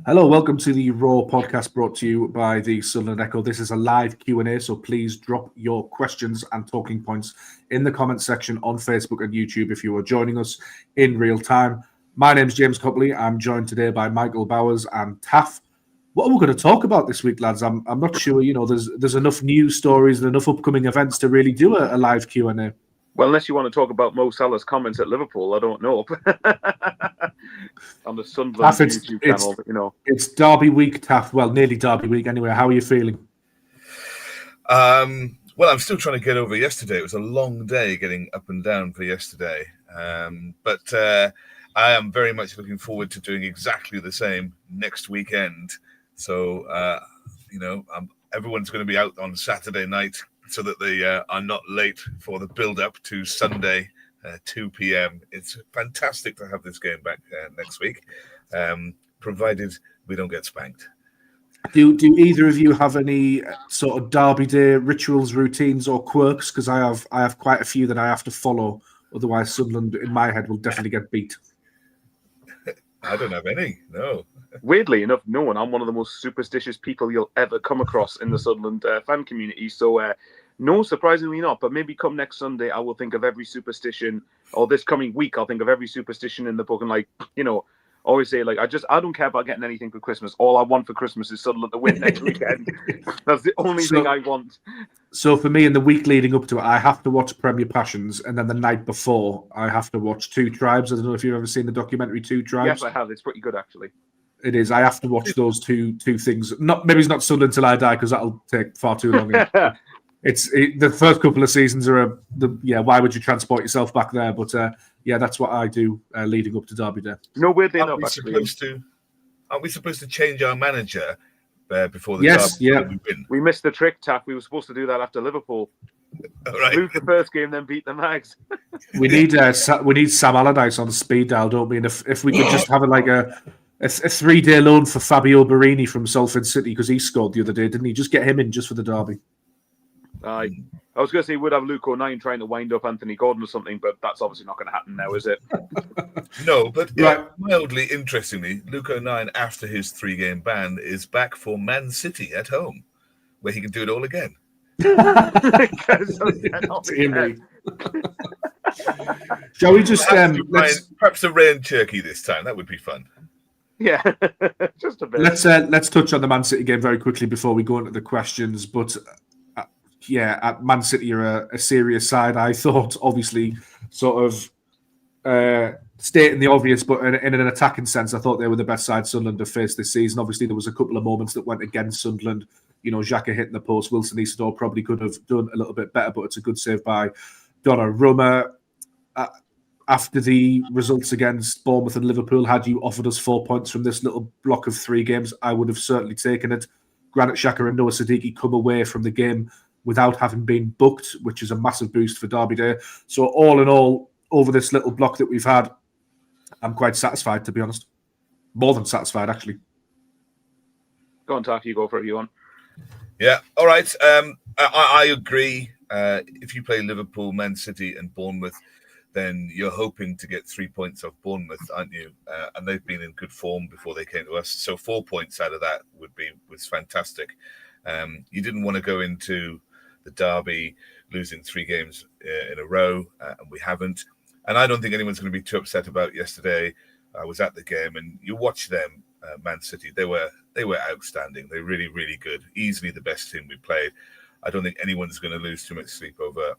Hello, welcome to the Raw podcast brought to you by the Sunderland Echo. This is a live Q&A, so please drop your questions and talking points in the comment section on Facebook and YouTube if you are joining us in real time. My name's James Copley. I'm joined today by Michael Bowers and Taff. What are we going to talk about this week, lads? I'm not sure. There's enough news stories and enough upcoming events to really do a live Q&A. Well, unless you want to talk about Mo Salah's comments at Liverpool, I don't know. On the Sunderland YouTube channel, It's Derby week, Taff. Well, nearly Derby week anyway. How are you feeling? Well, I'm still trying to get over yesterday. It was a long day getting up and down for yesterday. But I am very much looking forward to doing exactly the same next weekend. So, everyone's going to be out on Saturday night so that they are not late for the build-up to Sunday, 2 p.m. It's fantastic to have this game back next week, provided we don't get spanked. Do either of you have any sort of Derby Day rituals, routines, or quirks? Because I have quite a few that I have to follow. Otherwise, Sunderland, in my head, will definitely get beat. I don't have any, no. Weirdly enough, no one. I'm one of the most superstitious people you'll ever come across in the Sunderland fan community. So, no, surprisingly not. But maybe come next Sunday, I will think of every superstition, or this coming week, I'll think of every superstition in the book. And always say, I don't care about getting anything for Christmas. All I want for Christmas is Sunderland to win next weekend. That's the only thing I want. So for me, in the week leading up to it, I have to watch Premier Passions, and then the night before, I have to watch Two Tribes. I don't know if you've ever seen the documentary Two Tribes. Yes, I have. It's pretty good, actually. It is. I have to watch those two things. Maybe it's not Sunderland till I die, because that'll take far too long. The first couple of seasons are why would you transport yourself back there? But that's what I do leading up to Derby Day. No, weirdly enough, aren't we supposed to change our manager before the Yes, Derby we win? We missed the trick, Taff. We were supposed to do that after Liverpool. Right. Lose the first game, then beat the Mags. We need Sam Allardyce on speed dial, don't we? And if we could just have a 3-day loan for Fabio Barini from Salford City, because he scored the other day, didn't he? Just get him in just for the Derby. I was going to say we'd have Luke O'Nien trying to wind up Anthony Gordon or something, but that's obviously not going to happen now, is it? No, but mildly interestingly, Luke O'Nien, after his 3-game ban, is back for Man City at home, where he can do it all again. Shall we just perhaps a rain turkey this time? That would be fun. Yeah, just a bit. Let's touch on the Man City game very quickly before we go into the questions. But at Man City are a serious side. I thought, obviously, sort of stating the obvious, but in an attacking sense, I thought they were the best side Sunderland have faced this season. Obviously, there was a couple of moments that went against Sunderland. Xhaka hitting the post. Wilson Isidore probably could have done a little bit better, but it's a good save by Donnarumma. After the results against Bournemouth and Liverpool, had you offered us 4 points from this little block of 3 games, I would have certainly taken it. Granit Xhaka and Noah Siddiqui come away from the game without having been booked, which is a massive boost for Derby Day. So all in all, over this little block that we've had, I'm quite satisfied, to be honest. More than satisfied, actually. Go on, Taff, you go for it, you want. Yeah, all right. I agree. If you play Liverpool, Man City and Bournemouth, then you're hoping to get 3 points off Bournemouth, aren't you? And they've been in good form before they came to us. So 4 points out of that was fantastic. You didn't want to go into the Derby losing 3 games in a row, and we haven't. And I don't think anyone's going to be too upset about yesterday. I was at the game, and you watch them, Man City. They were outstanding. They're really, really good. Easily the best team we played. I don't think anyone's going to lose too much sleep over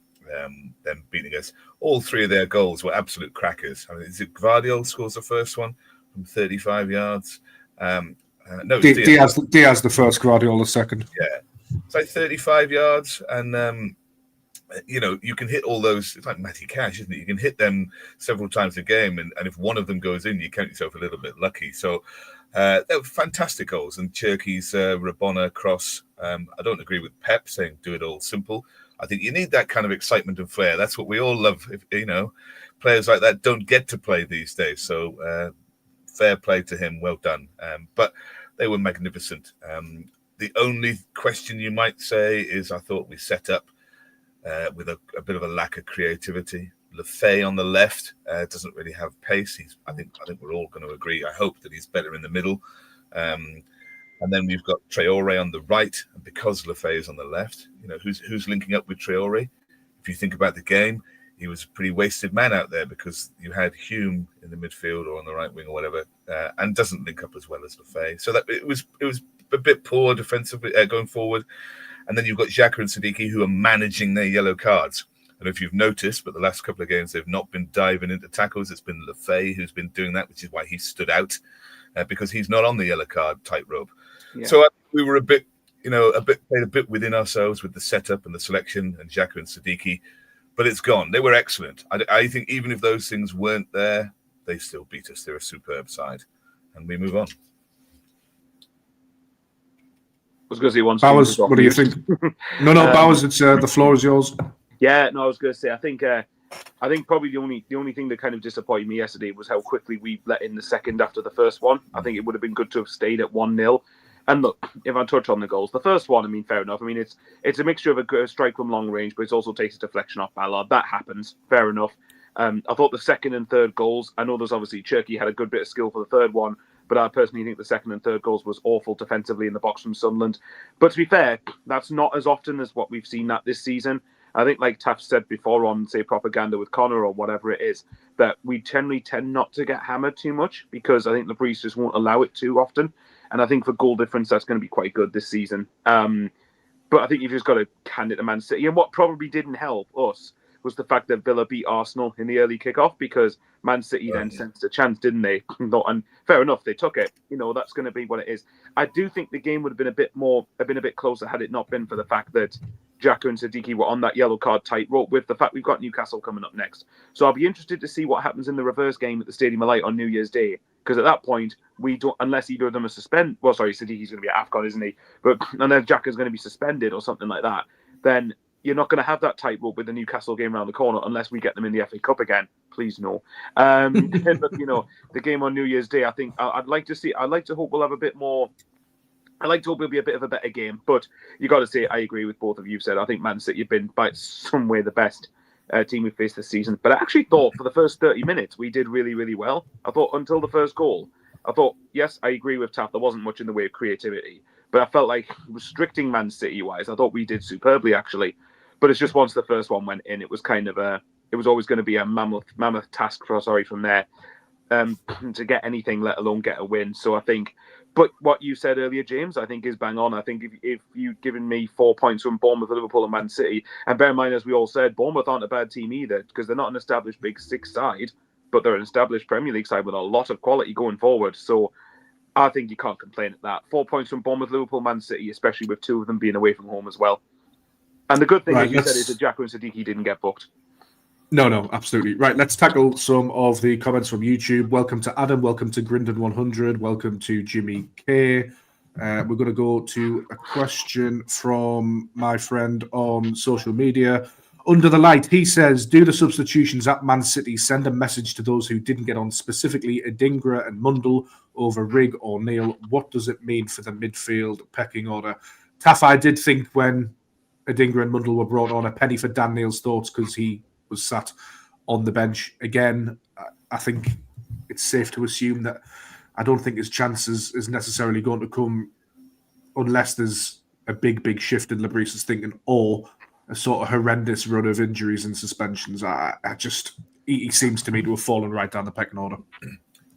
them beating us. All 3 of their goals were absolute crackers. I mean, is it Gvardiol scores the first one from 35 yards? No, Diaz the first, Gvardiol the second. Yeah, it's like 35 yards, and you can hit all those. It's like Matty Cash, isn't it? You can hit them several times a game, and if one of them goes in, you count yourself a little bit lucky. So they were fantastic goals. And Cherky's Rabona cross. I don't agree with Pep saying do it all simple. I think you need that kind of excitement and flair. That's what we all love. Players like that don't get to play these days. So fair play to him. Well done. But they were magnificent. The only question you might say is I thought we set up with a bit of a lack of creativity. Lefay on the left doesn't really have pace. I think we're all going to agree. I hope that he's better in the middle. And then we've got Traore on the right, and because Lefebvre is on the left, who's linking up with Traore? If you think about the game, he was a pretty wasted man out there because you had Hume in the midfield or on the right wing or whatever, and doesn't link up as well as Lefebvre. So that it was a bit poor defensively going forward. And then you've got Xhaka and Siddiqui who are managing their yellow cards. I don't know if you've noticed, but the last couple of games they've not been diving into tackles. It's been Lefebvre who's been doing that, which is why he stood out because he's not on the yellow card tightrope. Yeah. So we were played a bit within ourselves with the setup and the selection and Xhaka and Siddiqui. But it's gone. They were excellent. I think even if those things weren't there, they still beat us. They're a superb side. And we move on. I was going to say one. Bowers, what do you think? No, Bowers, it's the floor is yours. Yeah, no, I was going to say, I think probably the only thing that kind of disappointed me yesterday was how quickly we let in the second after the first one. I think it would have been good to have stayed at 1-0. And look, if I touch on the goals, the first one, I mean, fair enough. I mean, it's a mixture of a strike from long range, but it also takes a deflection off Ballard. That happens. Fair enough. I thought the second and third goals, I know there's obviously Cherky had a good bit of skill for the third one, but I personally think the second and third goals was awful defensively in the box from Sunderland. But to be fair, that's not as often as what we've seen that this season. I think, like Taff said before on, say, propaganda with Connor or whatever it is, that we generally tend not to get hammered too much because I think the Breeze just won't allow it too often. And I think for goal difference, that's going to be quite good this season. But I think you've just got to hand it to Man City. And what probably didn't help us was the fact that Villa beat Arsenal in the early kickoff because Man City then sensed a chance, didn't they? And fair enough, they took it. That's going to be what it is. I do think the game would have been a bit closer had it not been for the fact that Xhaka and Siddiqui were on that yellow card tightrope with the fact we've got Newcastle coming up next. So I'll be interested to see what happens in the reverse game at the Stadium of Light on New Year's Day. Because at that point, we don't, unless either of them are suspended. Well, sorry, Siddiqui's going to be at AFCON, isn't he? But unless Xhaka's going to be suspended or something like that, then you're not going to have that tightrope with the Newcastle game around the corner unless we get them in the FA Cup again. Please no. But the game on New Year's Day, I think I'd like to hope we'll have a bit more. I like to hope it'll be a bit of a better game. But you got to say, I agree with both of you said. I think Man City have been by some way the best team we faced this season. But I actually thought for the first 30 minutes, we did really, really well. I thought until the first goal, yes, I agree with Taff. There wasn't much in the way of creativity. But I felt like restricting Man City-wise, I thought we did superbly, actually. But it's just once the first one went in, it was kind of it was always going to be a mammoth task from there to get anything, let alone get a win. So I think, but what you said earlier, James, I think is bang on. I think if you'd given me 4 points from Bournemouth, Liverpool and Man City, and bear in mind, as we all said, Bournemouth aren't a bad team either because they're not an established Big Six side, but they're an established Premier League side with a lot of quality going forward. So I think you can't complain at that. 4 points from Bournemouth, Liverpool, Man City, especially with two of them being away from home as well. And the good thing, as you said, is that Xhaka and Siddiqui didn't get booked. No, absolutely. Right, let's tackle some of the comments from YouTube. Welcome to Adam. Welcome to Grindon100. Welcome to Jimmy K. We're going to go to a question from my friend on social media. Under the Light, he says, do the substitutions at Man City send a message to those who didn't get on, specifically Adingra and Mundle over Rigg or Neil? What does it mean for the midfield pecking order? Taff, I did think when Adingra and Mundle were brought on, a penny for Dan Neil's thoughts because he was sat on the bench. Again, I think it's safe to assume that I don't think his chances is necessarily going to come unless there's a big shift in Labrisse's thinking or a sort of horrendous run of injuries and suspensions. He seems to me to have fallen right down the pecking order.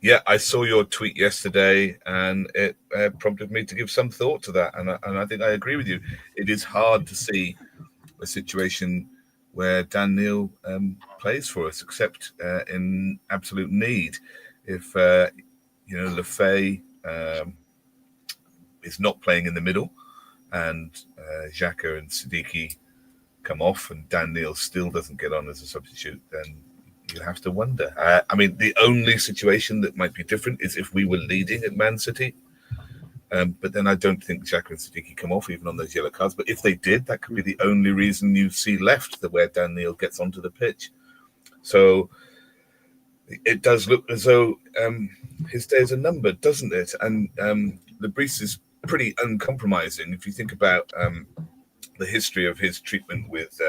Yeah, I saw your tweet yesterday, and it prompted me to give some thought to that. And I think I agree with you. It is hard to see a situation where Dan Neil plays for us, except in absolute need. If Lefebvre is not playing in the middle, and Xhaka and Siddiqui come off, and Dan Neil still doesn't get on as a substitute, then you have to wonder. The only situation that might be different is if we were leading at Man City. But then I don't think Xhaka and Siddiqui come off even on those yellow cards. But if they did, that could be the only reason you see left where Dan Neil gets onto the pitch. So it does look as though his days are numbered, doesn't it? And Labrisse is pretty uncompromising. If you think about the history of his treatment with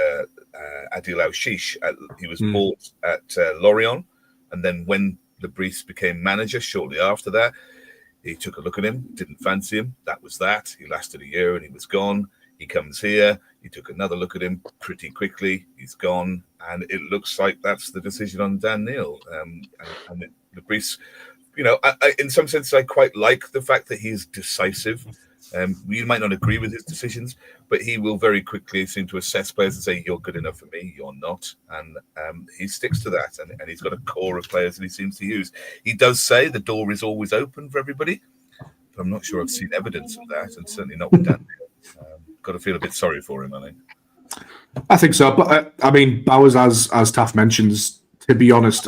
Adil Al-Shish, he was bought at Lorient. And then when Labrisse became manager shortly after that, He took a look at him, didn't fancy him. That was that. He lasted a year and he was gone. He comes here. He took another look at him pretty quickly. He's gone. And it looks like that's the decision on Dan Neil. And Lebris, in some sense, I quite like the fact that he's decisive. You might not agree with his decisions, but he will very quickly seem to assess players and say, you're good enough for me, you're not. And he sticks to that. And he's got a core of players that he seems to use. He does say the door is always open for everybody, but I'm not sure I've seen evidence of that, and certainly not with Dan. Got to feel a bit sorry for him, I think. I think so. But Bowers, as Taff mentions, to be honest,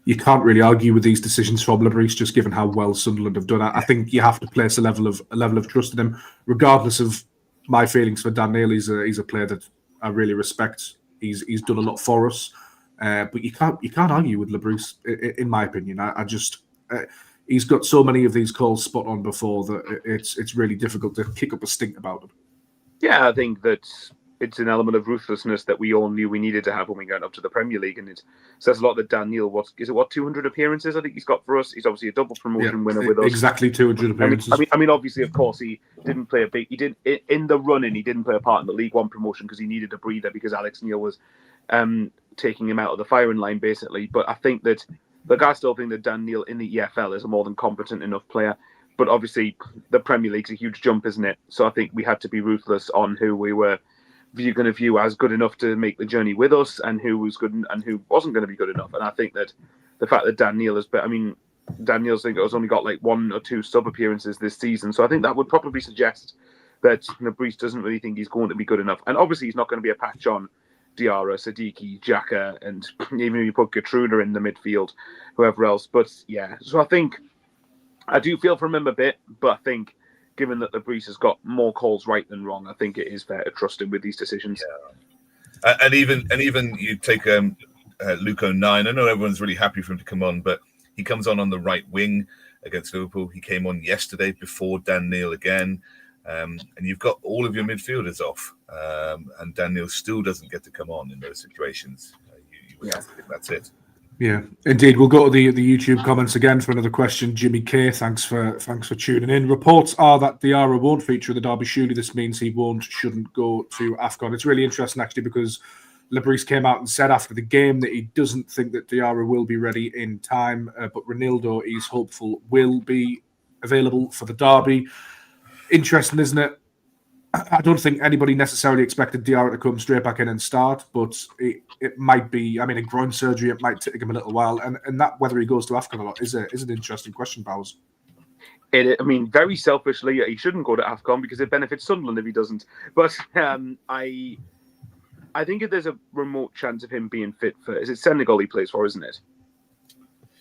you can't really argue with these decisions from Lebris, just given how well Sunderland have done. I think you have to place a level of trust in him, regardless of my feelings for Dan Neil. He's a player that I really respect. He's done a lot for us, but you can't argue with Lebris, in my opinion. He's got so many of these calls spot on before that it's really difficult to kick up a stink about him. Yeah, I think that it's an element of ruthlessness that we all knew we needed to have when we got up to the Premier League, and it says a lot that Dan Neil, 200 appearances I think he's got for us. He's obviously a double promotion winner with us. Exactly 200 appearances. I mean, obviously, of course, he didn't play he didn't in the running. He didn't play a part in the League One promotion because he needed a breather because Alex Neil was taking him out of the firing line basically. But I think that I still think that Dan Neil in the EFL is a more than competent enough player. But obviously, the Premier League's a huge jump, isn't it? So I think we had to be ruthless on who we were going to view as good enough to make the journey with us, and who was good and who wasn't going to be good enough. And I think that the fact that Dan Neil Dan Neil's only got like 1 or 2 sub appearances this season, so I think that would probably suggest that Lebris doesn't really think he's going to be good enough. And obviously, he's not going to be a patch on Diarra, Siddiqui, Xhaka, and even if you put Gertruda in the midfield, whoever else. But yeah, so I think I do feel for him a bit, but I think given that Lebris has got more calls right than wrong, I think it is fair to trust him with these decisions. Yeah. And even you take Luke O'Nien. I know everyone's really happy for him to come on, but he comes on the right wing against Liverpool. He came on yesterday before Dan Neil again. And you've got all of your midfielders off. And Dan Neil still doesn't get to come on in those situations. You have to think that's it. Yeah, indeed. We'll go to the YouTube comments again for another question. Jimmy K, thanks for tuning in. Reports are that Diarra won't feature the derby. Surely this means he shouldn't go to AFCON. It's really interesting actually because Lebris came out and said after the game that he doesn't think that Diarra will be ready in time, but Ronaldo is hopeful will be available for the derby. Interesting, isn't it? I don't think anybody necessarily expected Diarra to come straight back in and start, but it might be. I mean, a groin surgery, it might take him a little while, and that whether he goes to AFCON or not is an interesting question, Bowers. Very selfishly, he shouldn't go to AFCON because it benefits Sunderland if he doesn't. But I think if there's a remote chance of him being fit for, is it Senegal he plays for, isn't it?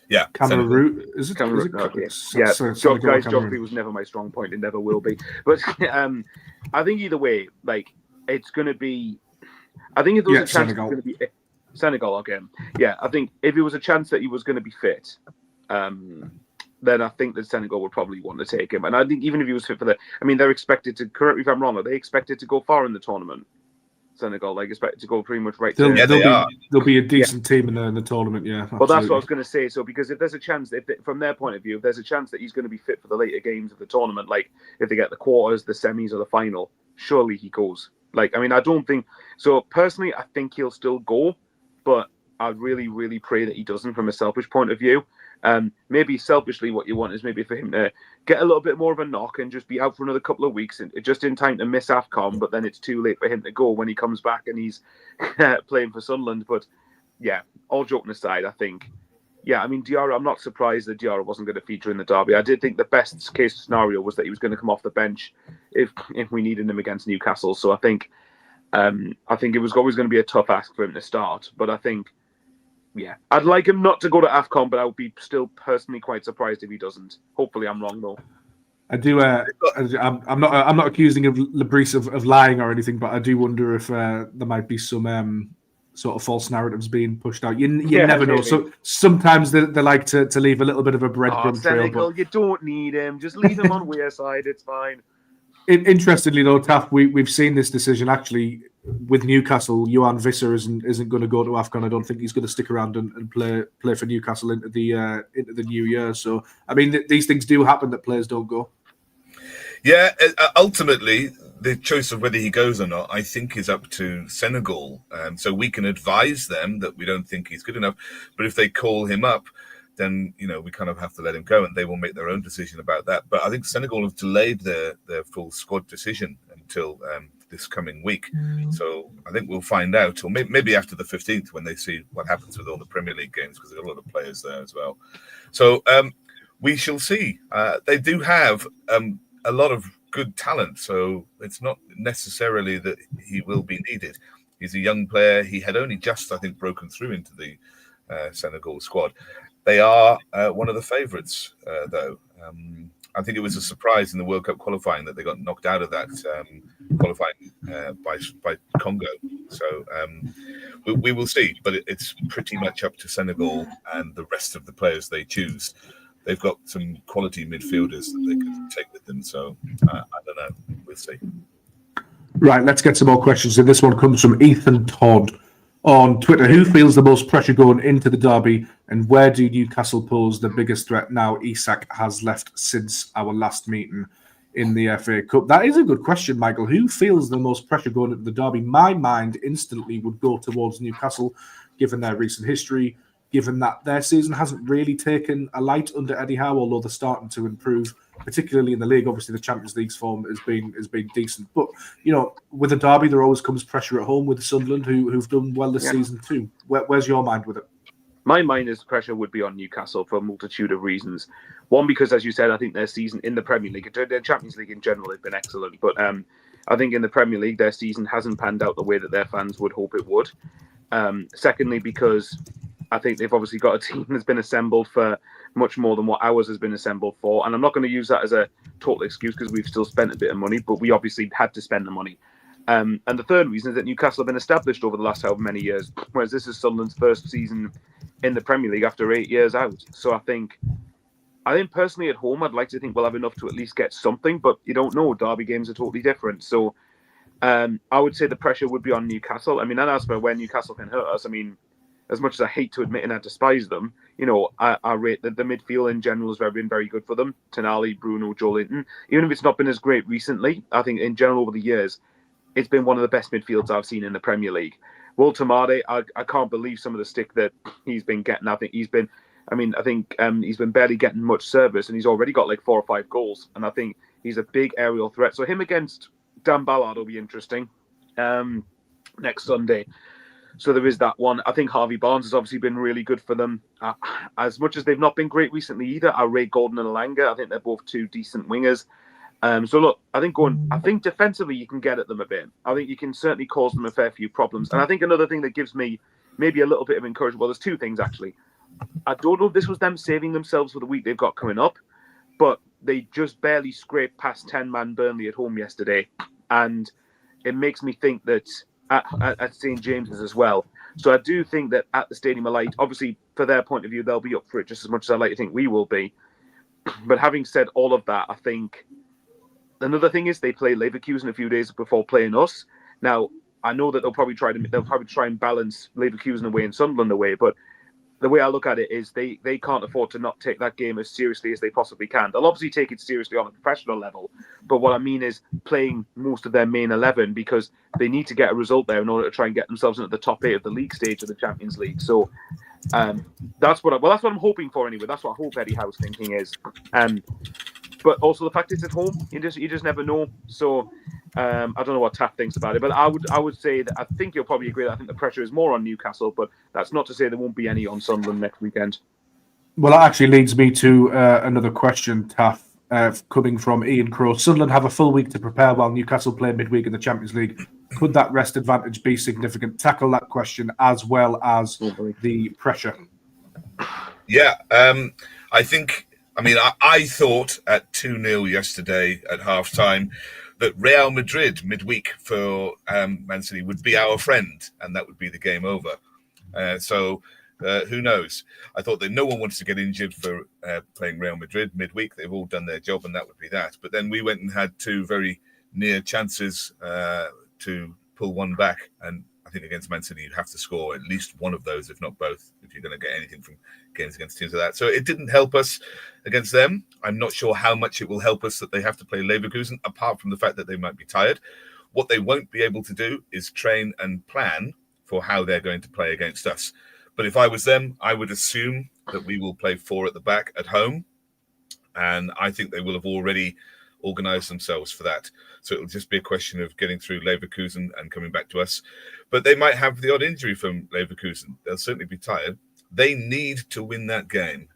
Yeah, Cameroon. Is it? Okay. Yeah, geography was never my strong point. It never will be. But I think either way, it's going to be. I think if there was a chance, Senegal. It's going to be Senegal again. Yeah, I think if it was a chance that he was going to be fit, then I think that Senegal would probably want to take him. And I think even if he was fit for they're expected to. Correct me if I'm wrong. Are they expected to go far in the tournament? Senegal, expected to go pretty much right there. There'll be a decent team in the tournament, yeah. Absolutely. Well, that's what I was going to say. So, because if there's a chance, from their point of view, if there's a chance that he's going to be fit for the later games of the tournament, like if they get the quarters, the semis, or the final, surely he goes. I don't think so. Personally, I think he'll still go, but I really, really pray that he doesn't from a selfish point of view. Maybe selfishly, what you want is maybe for him to get a little bit more of a knock and just be out for another couple of weeks, and just in time to miss AFCON. But then it's too late for him to go when he comes back and he's playing for Sunderland. But yeah, all joking aside, I think, Diarra. I'm not surprised that Diarra wasn't going to feature in the derby. I did think the best case scenario was that he was going to come off the bench if we needed him against Newcastle. So I think it was always going to be a tough ask for him to start. But I think. Yeah, I'd like him not to go to AFCON, but I would be still personally quite surprised if he doesn't. Hopefully, I'm wrong though. I do. I'm not accusing of Lebris of lying or anything, but I do wonder if there might be some sort of false narratives being pushed out. You never know. So sometimes they like to leave a little bit of a breadcrumb trail. Senegal, you don't need him. Just leave him on Wearside. It's fine. Interestingly, though, Taff, we've seen this decision actually with Newcastle, Johan Visser isn't going to go to AFCON. I don't think he's going to stick around and play for Newcastle into the new year. So, I mean, these things do happen that players don't go. Yeah, ultimately, the choice of whether he goes or not, I think, is up to Senegal. So we can advise them that we don't think he's good enough. But if they call him up, then, we kind of have to let him go, and they will make their own decision about that. But I think Senegal have delayed their full squad decision until this coming week. So I think we'll find out, or maybe after the 15th when they see what happens with all the Premier League games, because there are a lot of players there as well. So we shall see. They do have a lot of good talent, so it's not necessarily that he will be needed. He's a young player. He had only just, I think, broken through into the Senegal squad. They are one of the favourites, though. I think it was a surprise in the World Cup qualifying that they got knocked out of that qualifying by Congo. So we will see, but it's pretty much up to Senegal and the rest of the players they choose. They've got some quality midfielders that they can take with them. So I don't know. We'll see. Right, let's get some more questions. And this one comes from Ethan Todd on Twitter. Who feels the most pressure going into the derby, and where do Newcastle pose the biggest threat now Isak has left since our last meeting in the FA Cup? That is a good question, Michael. Who feels the most pressure going into the derby? My mind instantly would go towards Newcastle, given their recent history, given that their season hasn't really taken a light under Eddie Howe, although they're starting to improve, particularly in the league. Obviously, the Champions League's form has been decent. But, with a derby, there always comes pressure at home with Sunderland, who've done well this season too. Where's your mind with it? My mind is pressure would be on Newcastle for a multitude of reasons. One, because, as you said, I think their season in the Premier League, their Champions League in general, has been excellent. But I think in the Premier League, their season hasn't panned out the way that their fans would hope it would. Secondly, because I think they've obviously got a team that's been assembled for much more than what ours has been assembled for. And I'm not going to use that as a total excuse, because we've still spent a bit of money, but we obviously had to spend the money. And the third reason is that Newcastle have been established over the last however many years, whereas this is Sunderland's first season in the Premier League after 8 years out. So I think personally at home, I'd like to think we'll have enough to at least get something, but you don't know. Derby games are totally different. So I would say the pressure would be on Newcastle. I mean, and as for where Newcastle can hurt us, I mean, as much as I hate to admit and I despise them, I rate that the midfield in general has been very good for them. Tonali, Bruno, Joe Linton. Even if it's not been as great recently, I think in general over the years, it's been one of the best midfields I've seen in the Premier League. Will Tamade, I can't believe some of the stick that he's been getting. I think he's been barely getting much service, and he's already got like 4 or 5 goals. And I think he's a big aerial threat. So him against Dan Ballard will be interesting next Sunday. So there is that one. I think Harvey Barnes has obviously been really good for them. As much as they've not been great recently either, I rate Gordon and Alanga. I think they're both 2 decent wingers. So look, I think defensively you can get at them a bit. I think you can certainly cause them a fair few problems. And I think another thing that gives me maybe a little bit of encouragement, well, there's 2 things actually. I don't know if this was them saving themselves for the week they've got coming up, but they just barely scraped past 10-man Burnley at home yesterday. And it makes me think that at St. James's as well. So I do think that at the Stadium of Light, obviously for their point of view, they'll be up for it just as much as I like to think we will be. But having said all of that, I think another thing is they play Leverkusen a few days before playing us. Now, I know that they'll probably try and balance Leverkusen away and Sunderland away, but the way I look at it is they can't afford to not take that game as seriously as they possibly can. They'll obviously take it seriously on a professional level, but what I mean is playing most of their main 11, because they need to get a result there in order to try and get themselves into the top 8 of the league stage of the Champions League. So that's what I'm hoping for anyway. That's what I hope Eddie Howe's thinking is. But also the fact it's at home, you just never know. So I don't know what Taff thinks about it, but I would say that I think you'll probably agree that I think the pressure is more on Newcastle, but that's not to say there won't be any on Sunderland next weekend. Well, that actually leads me to another question, Taff, coming from Ian Crow. Sunderland have a full week to prepare while Newcastle play midweek in the Champions League. Could that rest advantage be significant? Tackle that question as well as the pressure. Yeah, I think. I thought at 2-0 yesterday at halftime that Real Madrid midweek for Man City would be our friend, and that would be the game over. So who knows? I thought that no one wanted to get injured for playing Real Madrid midweek. They've all done their job, and that would be that. But then we went and had 2 very near chances to pull one back, and I think against Man City, you have to score at least one of those, if not both, if you're going to get anything from games against teams like that. So it didn't help us against them. I'm not sure how much it will help us that they have to play Leverkusen, apart from the fact that they might be tired. What they won't be able to do is train and plan for how they're going to play against us. But if I was them, I would assume that we will play 4 at the back at home. And I think they will have already organised themselves for that. So it'll just be a question of getting through Leverkusen and coming back to us. But they might have the odd injury from Leverkusen. They'll certainly be tired. They need to win that game.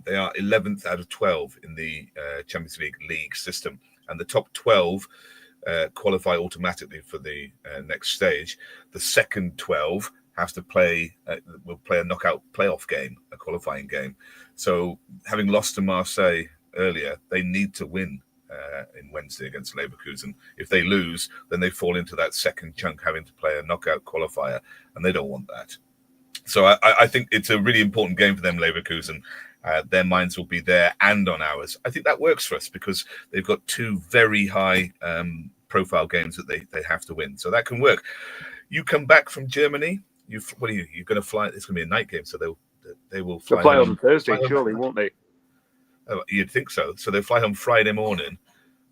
They are 11th out of 12 in the Champions League system. And the top 12 qualify automatically for the next stage. The second 12 has to will play a knockout playoff game, a qualifying game. So having lost to Marseille earlier, they need to win in Wednesday against Leverkusen. If they lose, then they fall into that second chunk, having to play a knockout qualifier, and they don't want that. So I think it's a really important game for them, Leverkusen. Their minds will be there and on ours. I think that works for us because they've got 2 very high profile games that they have to win. So that can work. You come back from Germany. You're going to fly? It's going to be a night game, so they will fly. They'll fly on Thursday, surely, won't they? You'd think so. So they fly on Friday morning,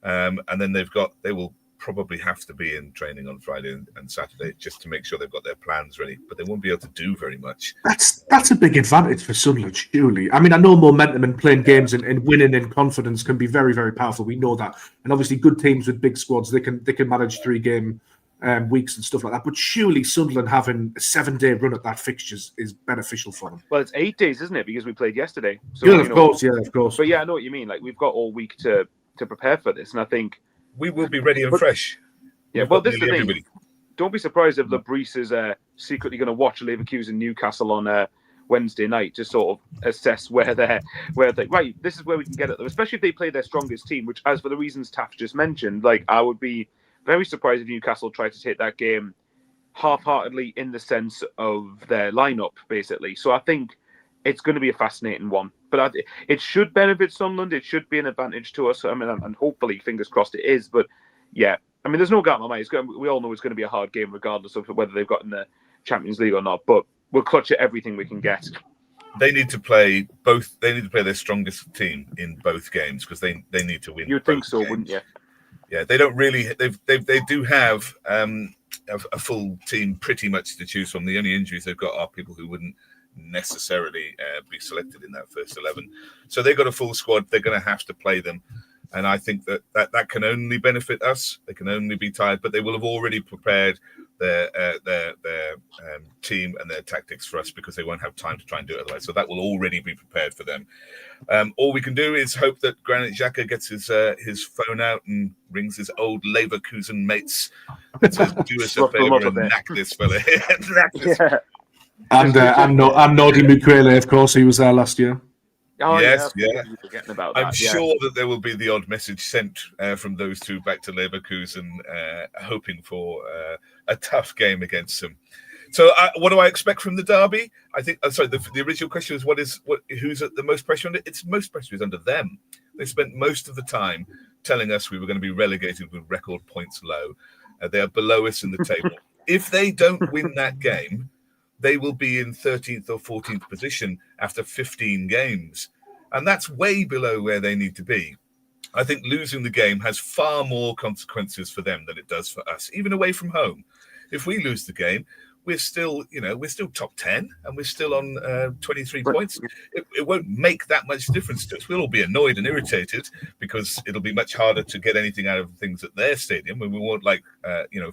and then they will probably have to be in training on Friday and Saturday just to make sure they've got their plans ready. But they won't be able to do very much. That's a big advantage for Sunderland, surely. I mean, I know momentum and playing games and winning in confidence can be very, very powerful. We know that, and obviously, good teams with big squads they can manage 3-game weeks and stuff like that. But surely Sunderland having a 7-day run at that fixtures is beneficial for them. Well, it's 8 days, isn't it? Because we played yesterday. So, yeah, of course. But yeah, I know what you mean. Like, we've got all week to prepare for this, and I think we will be ready and fresh. Yeah, well, this is the thing. Don't be surprised if Lebris is secretly going to watch Leverkusen Newcastle on Wednesday night to sort of assess where they right. This is where we can get at them, especially if they play their strongest team. Which, as for the reasons Taff just mentioned, like I would be very surprised if Newcastle tried to take that game half-heartedly in the sense of their lineup, basically. So I think it's going to be a fascinating one. But it should benefit Sunderland. It should be an advantage to us. I mean, and hopefully, fingers crossed, it is. But yeah, I mean, there's no doubt in my mind. We all know it's going to be a hard game, regardless of whether they've got in the Champions League or not. But we'll clutch at everything we can get. They need to play both. They need to play their strongest team in both games because they need to win. You'd think so, games. Wouldn't you? Yeah, they don't really. They do have a full team pretty much to choose from. The only injuries they've got are people who wouldn't necessarily be selected in that first 11. So they've got a full squad. They're going to have to play them. And I think that can only benefit us. They can only be tired, but they will have already prepared their team and their tactics for us because they won't have time to try and do it otherwise. So that will already be prepared for them. All we can do is hope that Granit Xhaka gets his phone out and rings his old Leverkusen mates and says, "Do us a favour and knack this fella." Yeah. And Nordi Mukwele, of course, he was there last year. Oh, yes, yeah. Forgetting about that. I'm sure that there will be the odd message sent from those two back to Leverkusen, hoping for a tough game against them. So, what do I expect from the derby? I think. Sorry, the original question was, who's at the most pressure under? It's most pressure is under them. They spent most of the time telling us we were going to be relegated with record points low. They are below us in the table. If they don't win that game, they will be in 13th or 14th position after 15 games. And that's way below where they need to be. I think losing the game has far more consequences for them than it does for us, even away from home. If we lose the game, we're still top 10 and we're still on 23 points. It won't make that much difference to us. We'll all be annoyed and irritated because it'll be much harder to get anything out of things at their stadium and we won't like,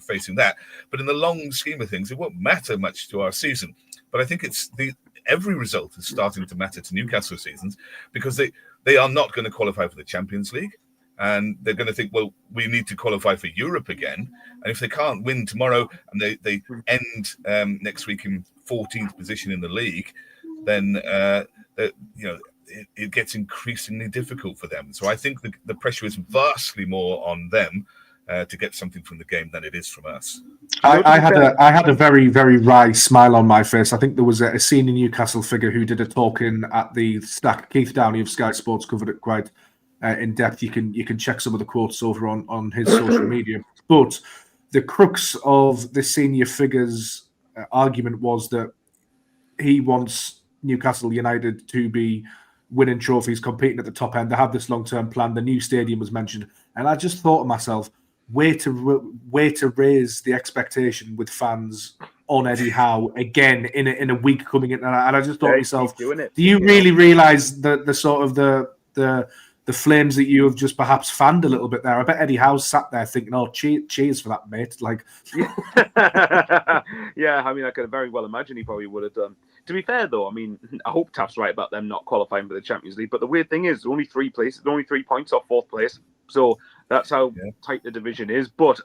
facing that. But in the long scheme of things, it won't matter much to our season. But I think every result is starting to matter to Newcastle seasons because they are not going to qualify for the Champions League. And they're going to think, well, we need to qualify for Europe again. And if they can't win tomorrow and they end next week in 14th position in the league, then it gets increasingly difficult for them. So I think the pressure is vastly more on them to get something from the game than it is from us. I had a very, very wry smile on my face. I think there was a senior Newcastle figure who did a talk at the Stack. Keith Downey of Sky Sports covered it quite in depth. You can check some of the quotes over on his social media. But the crux of the senior figures argument was that he wants Newcastle United to be winning trophies, competing at the top end. They have this long-term plan. The new stadium was mentioned, and I just thought to myself, way to raise the expectation with fans on Eddie Howe again in a week coming in, and I just thought to myself, do you really realise the sort of the flames that you have just perhaps fanned a little bit there? I bet Eddie Howe's sat there thinking, "Oh, cheers for that, mate!" Like, yeah, I mean, I could very well imagine he probably would have done. To be fair, though, I mean, I hope Taff's right about them not qualifying for the Champions League. But the weird thing is, only 3 points off 4th place. So that's how tight the division is. But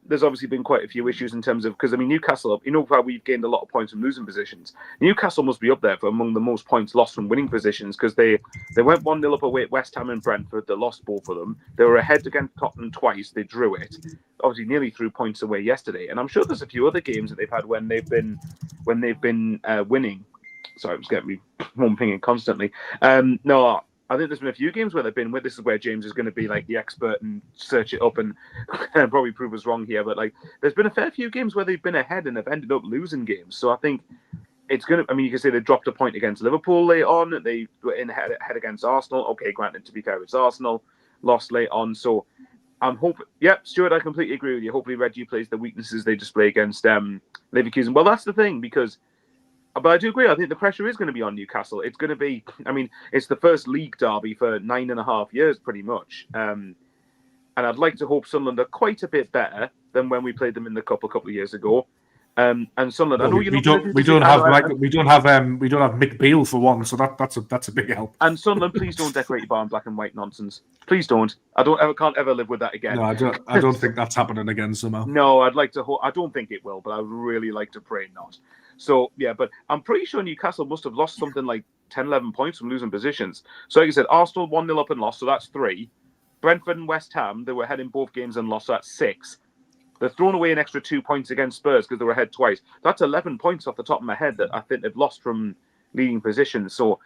there's obviously been quite a few issues in terms of, because I mean, Newcastle, how we've gained a lot of points from losing positions. Newcastle must be up there for among the most points lost from winning positions, because they went 1-0 up away at West Ham and Brentford. They lost both of them. They were ahead against Tottenham twice. They drew it. Obviously, nearly threw points away yesterday. And I'm sure there's a few other games that they've had when they've been winning. Sorry, it was getting me one pinging constantly. No. I think there's been a few games where they've been with. This is where James is going to be like the expert and search it up and probably prove us wrong here. But like, there's been a fair few games where they've been ahead and have ended up losing games. So I think it's going to. I mean, you can say they dropped a point against Liverpool late on. They were in head against Arsenal. Okay, granted, to be fair, it's Arsenal. Lost late on. So I'm hoping. Yep, Stuart, I completely agree with you. Hopefully, Reggie plays the weaknesses they display against Leverkusen. Well, that's the thing, because. But I do agree. I think the pressure is going to be on Newcastle. It's going to be, I mean, it's the first league derby for 9.5 years, pretty much. And I'd like to hope Sunderland are quite a bit better than when we played them in the cup a couple of years ago. And Sunderland, well, I know we don't have Mick Beale for one, so that's a big help. And Sunderland, please don't decorate your bar in black and white nonsense. Please don't. Can't ever live with that again. No, I don't think that's happening again somehow. No, I'd like to. I don't think it will, but I would really like to pray not. So, yeah, but I'm pretty sure Newcastle must have lost something like 10, 11 points from losing positions. So, like I said, Arsenal 1-0 up and lost, so that's 3. Brentford and West Ham, they were ahead in both games and lost, so that's 6. They've thrown away an extra 2 points against Spurs because they were ahead twice. That's 11 points off the top of my head that I think they've lost from leading positions. So,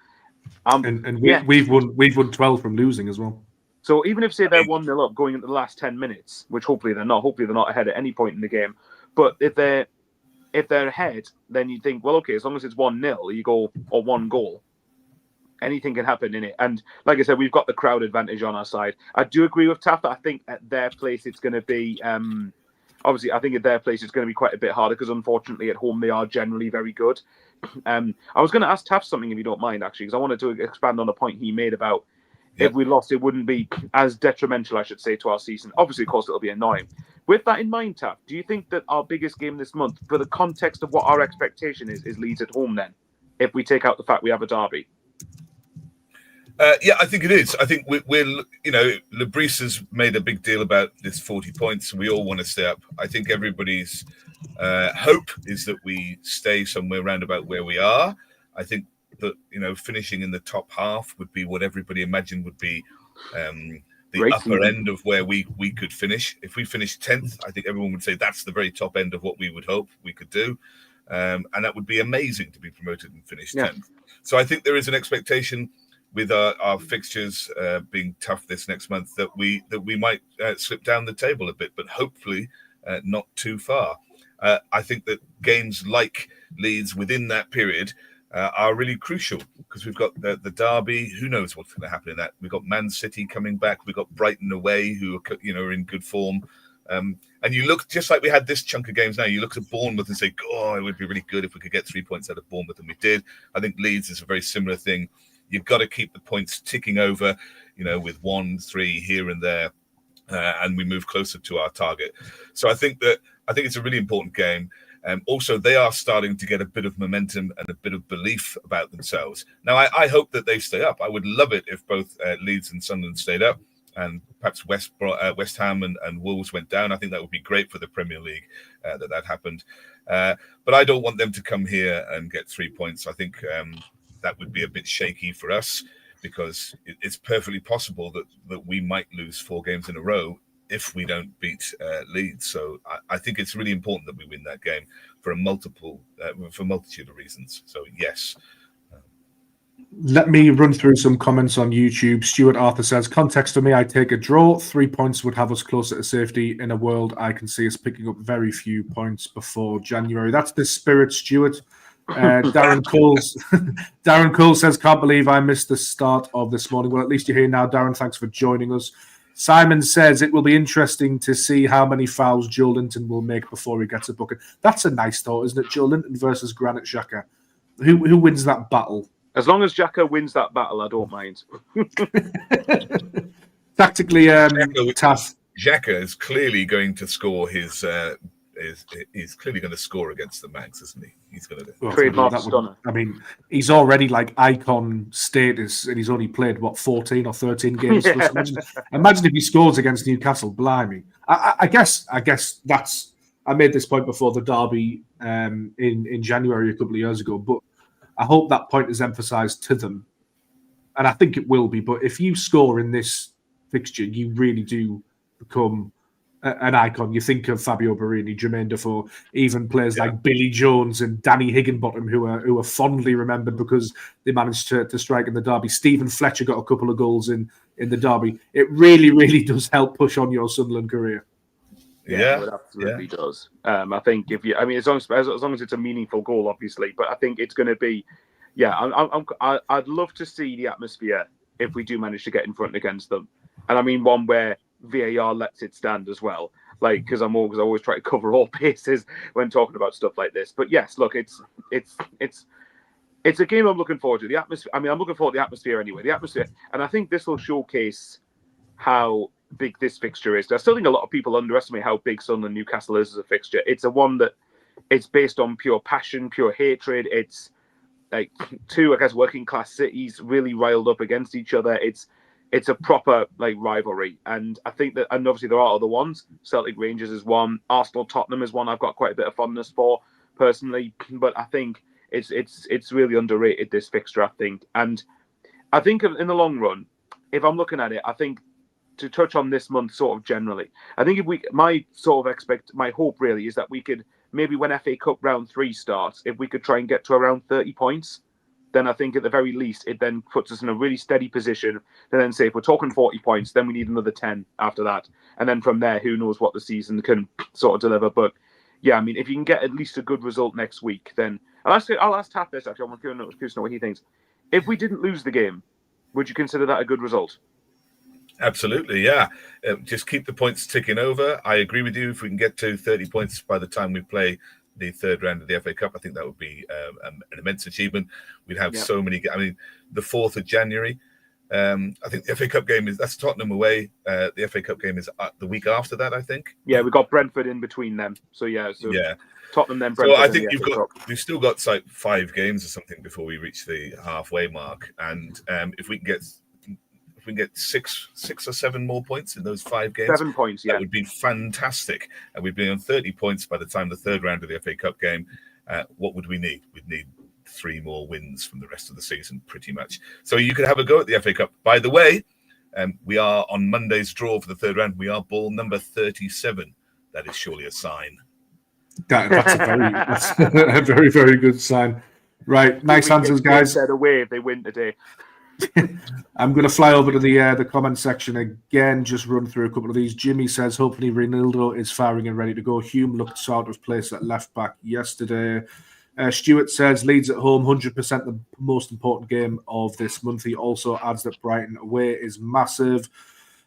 we've won 12 from losing as well. So even if, say, they're 1-0 up going into the last 10 minutes, which hopefully they're not ahead at any point in the game. But if they're ahead, then you think, well, okay, as long as it's 1-0, you go, or 1 goal, anything can happen in it. And like I said, we've got the crowd advantage on our side. I do agree with Taff. I think at their place it's going to be, obviously, I think at their place it's going to be quite a bit harder, because unfortunately at home they are generally very good. I was going to ask Taff something, if you don't mind, actually, because I wanted to expand on a point he made about if we lost, it wouldn't be as detrimental, I should say, to our season. Obviously, of course, it'll be annoying. With that in mind, Taff, do you think that our biggest game this month, for the context of what our expectation is Leeds at home then, if we take out the fact we have a derby? Yeah, I think it is. I think we're Lebris has made a big deal about this 40 points. We all want to stay up. I think everybody's hope is that we stay somewhere around about where we are. I think that, finishing in the top half would be what everybody imagined would be the upper end of where we could finish. If we finish 10th, I think everyone would say that's the very top end of what we would hope we could do. And that would be amazing to be promoted and finish 10th. So I think there is an expectation with our fixtures being tough this next month that we might slip down the table a bit, but hopefully not too far. I think that games like Leeds within that period are really crucial, because we've got the derby. Who knows what's going to happen in that? We've got Man City coming back. We've got Brighton away, who are in good form. And you look, just like we had this chunk of games now, you look at Bournemouth and say, oh, it would be really good if we could get 3 points out of Bournemouth, and we did. I think Leeds is a very similar thing. You've got to keep the points ticking over, with 1-3 here and there, and we move closer to our target. So I think it's a really important game. Also, they are starting to get a bit of momentum and a bit of belief about themselves. Now, I hope that they stay up. I would love it if both Leeds and Sunderland stayed up, and perhaps West Ham and Wolves went down. I think that would be great for the Premier League that happened. But I don't want them to come here and get 3 points. I think that would be a bit shaky for us, because it's perfectly possible that we might lose 4 games in a row if we don't beat Leeds. So I think it's really important that we win that game for a multitude of reasons. So yes. Let me run through some comments on YouTube. Stuart Arthur says, context for me, I take a draw. 3 points would have us closer to safety. In a world, I can see us picking up very few points before January. That's the spirit, Stuart. Darren Cole says, can't believe I missed the start of this morning. Well, at least you're here now, Darren. Thanks for joining us. Simon says, it will be interesting to see how many fouls Joe Linton will make before he gets a booking. That's a nice thought, isn't it? Joe Linton versus Granit Xhaka. Who wins that battle? As long as Xhaka wins that battle, I don't mind. Tactically, Taff. Xhaka is clearly going to score his. He's clearly going to score against the Mags, isn't he? He's going to trademark stunner. I mean, he's already like icon status, and he's only played 14 or 13 games. Yeah. Imagine if he scores against Newcastle. Blimey! I guess that's. I made this point before the derby in January a couple of years ago, but I hope that point is emphasised to them, and I think it will be. But if you score in this fixture, you really do become an icon. You think of Fabio Borini, Jermaine Defoe, even players like Billy Jones and Danny Higginbottom, who are fondly remembered because they managed to strike in the derby. Stephen Fletcher got a couple of goals in the derby. It really, really does help push on your Sunderland career. Yeah, it absolutely does. I think as long as it's a meaningful goal, obviously, but I think it's going to be, I'd love to see the atmosphere if we do manage to get in front against them, and I mean one where VAR lets it stand as well, like because I always try to cover all bases when talking about stuff like this. But yes, look, it's a game I'm looking forward to. The atmosphere. I mean, I'm looking forward to the atmosphere anyway. The atmosphere, and I think this will showcase how big this fixture is. I still think a lot of people underestimate how big Sunderland Newcastle is as a fixture. It's a one that it's based on pure passion, pure hatred. It's like two, I guess, working class cities really riled up against each other. It's a proper like rivalry, and I think that, and obviously there are other ones. Celtic Rangers is one. Arsenal Tottenham is one I've got quite a bit of fondness for personally, but I think it's really underrated, this fixture, I think. And I think in the long run, if I'm looking at it, I think to touch on this month sort of generally, I think my hope really is that we could maybe when FA Cup round 3 starts, if we could try and get to around 30 points, then I think at the very least it then puts us in a really steady position to then say if we're talking 40 points, then we need another 10 after that. And then from there, who knows what the season can sort of deliver. But yeah, I mean, if you can get at least a good result next week, then I'll ask Taff this actually. I'm curious to know what he thinks. If we didn't lose the game, would you consider that a good result? Absolutely, yeah. Just keep the points ticking over. I agree with you. If we can get to 30 points by the time we play the third round of the FA Cup, I think that would be an immense achievement. We'd have so many. I mean, the 4th of January. I think the FA Cup game that's Tottenham away. The FA Cup game is the week after that, I think. Yeah, we've got Brentford in between them. So Tottenham then Brentford. So I think we've still got like 5 games or something before we reach the halfway mark, and if we can get 6 or 7 more points in those 5 games, 7 points, that would be fantastic. And we'd be on 30 points by the time the third round of the FA Cup game. What would we need? We'd need 3 more wins from the rest of the season, pretty much. So you could have a go at the FA Cup. By the way, we are on Monday's draw for the third round. We are ball number 37. That is surely a sign. That's a very, very good sign. Right, nice answers, guys. Away if they win today. I'm going to fly over to the comment section again, just run through a couple of these. Jimmy says, hopefully Ronaldo is firing and ready to go. Hume looked so out of place at left back yesterday. Stuart says, Leeds at home, 100% the most important game of this month. He also adds that Brighton away is massive.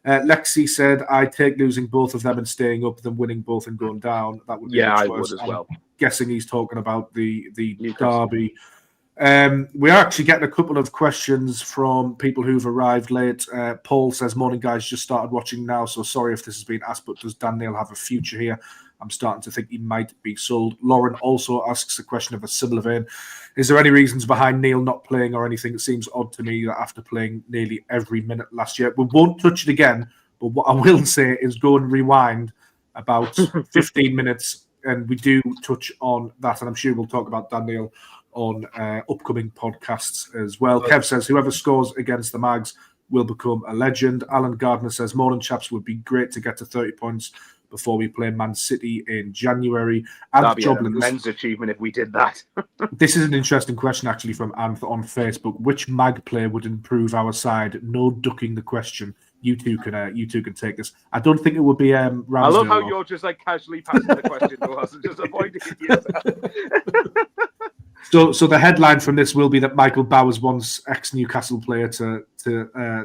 Lexi said, I take losing both of them and staying up than winning both and going down. That would be I would as well. I'm guessing he's talking about the derby. We are actually getting a couple of questions from people who've arrived late. Paul says, morning guys, just started watching now, so sorry if this has been asked, but does Dan Neil have a future here? I'm starting to think he might be sold. Lauren also asks a question of a similar vein. Is there any reasons behind Neil not playing or anything? It seems odd to me that after playing nearly every minute last year, we won't touch it again, but what I will say is go and rewind about 15 minutes, and we do touch on that, and I'm sure we'll talk about Dan Neil on upcoming podcasts as well. Kev says, whoever scores against the Mags will become a legend. Alan Gardner says, morning chaps, would be great to get to 30 points before we play Man City in January. And That'd be an Joblins, immense achievement if we did that. this is an interesting question, actually, from Anth on Facebook. Which mag player would improve our side? No ducking the question. You two can take this. I don't think it would be Ramsdale. I love how you're just like casually passing the question to us and just avoiding it yourself. So the headline from this will be that Michael Bowers wants ex-Newcastle player to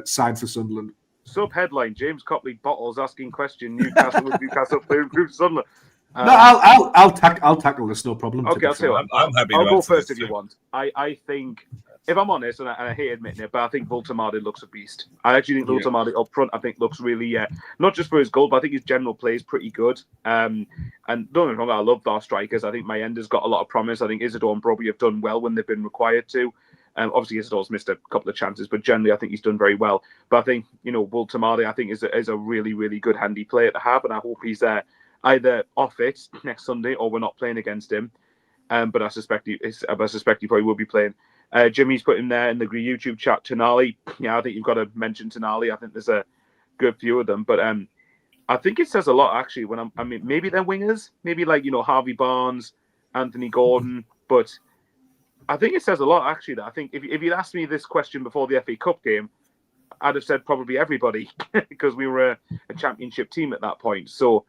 sign for Sunderland. Sub-headline, James Copley bottles asking question, Newcastle player improves Sunderland. No, I'll tackle this, no problem. Okay, I'll tell you what. I'm happy. I'll go first if you want. I think, if I'm honest, and I hate admitting it, but I think Voltemade looks a beast. I actually think Voltemade up front, I think looks really, not just for his goal, but I think his general play is pretty good. And don't get me wrong, I love our strikers. I think Mayenda's got a lot of promise. I think Isidore and Brobbey have done well when they've been required to. Obviously, Isidore's missed a couple of chances, but generally, I think he's done very well. But I think, Voltemade, I think, is a really, really good handy player to have, and I hope he's there either off it next Sunday or we're not playing against him. But I suspect he probably will be playing. Jimmy's put in there in the YouTube chat, Tonali. Yeah, I think you've got to mention Tonali. I think there's a good few of them. But I think it says a lot, actually, maybe they're wingers, maybe like, Harvey Barnes, Anthony Gordon, but I think it says a lot, actually, that I think if you'd asked me this question before the FA Cup game, I'd have said probably everybody because we were a championship team at that point. So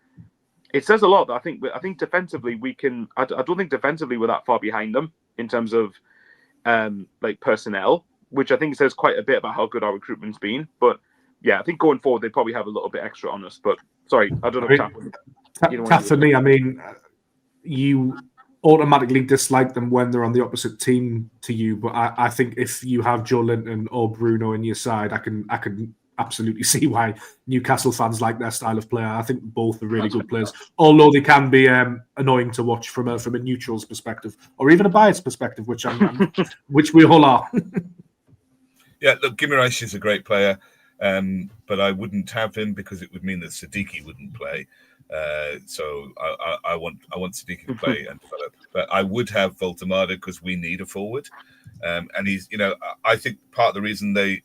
it says a lot that I think defensively we can. I don't think defensively we're that far behind them in terms of like personnel, which I think says quite a bit about how good our recruitment's been. But yeah, I think going forward they probably have a little bit extra on us. But sorry, I don't know. Taff for me, I mean, you automatically dislike them when they're on the opposite team to you. But I think if you have Joe Linton or Bruno in your side, I can absolutely see why Newcastle fans like their style of player. I think both are really good players, although they can be annoying to watch from a neutral's perspective or even a biased perspective, which we all are. Yeah, look, Guimaraes is a great player, but I wouldn't have him because it would mean that Siddiqui wouldn't play. So I want Siddiqui to play and develop, but I would have Voltemade because we need a forward, and he's I think part of the reason they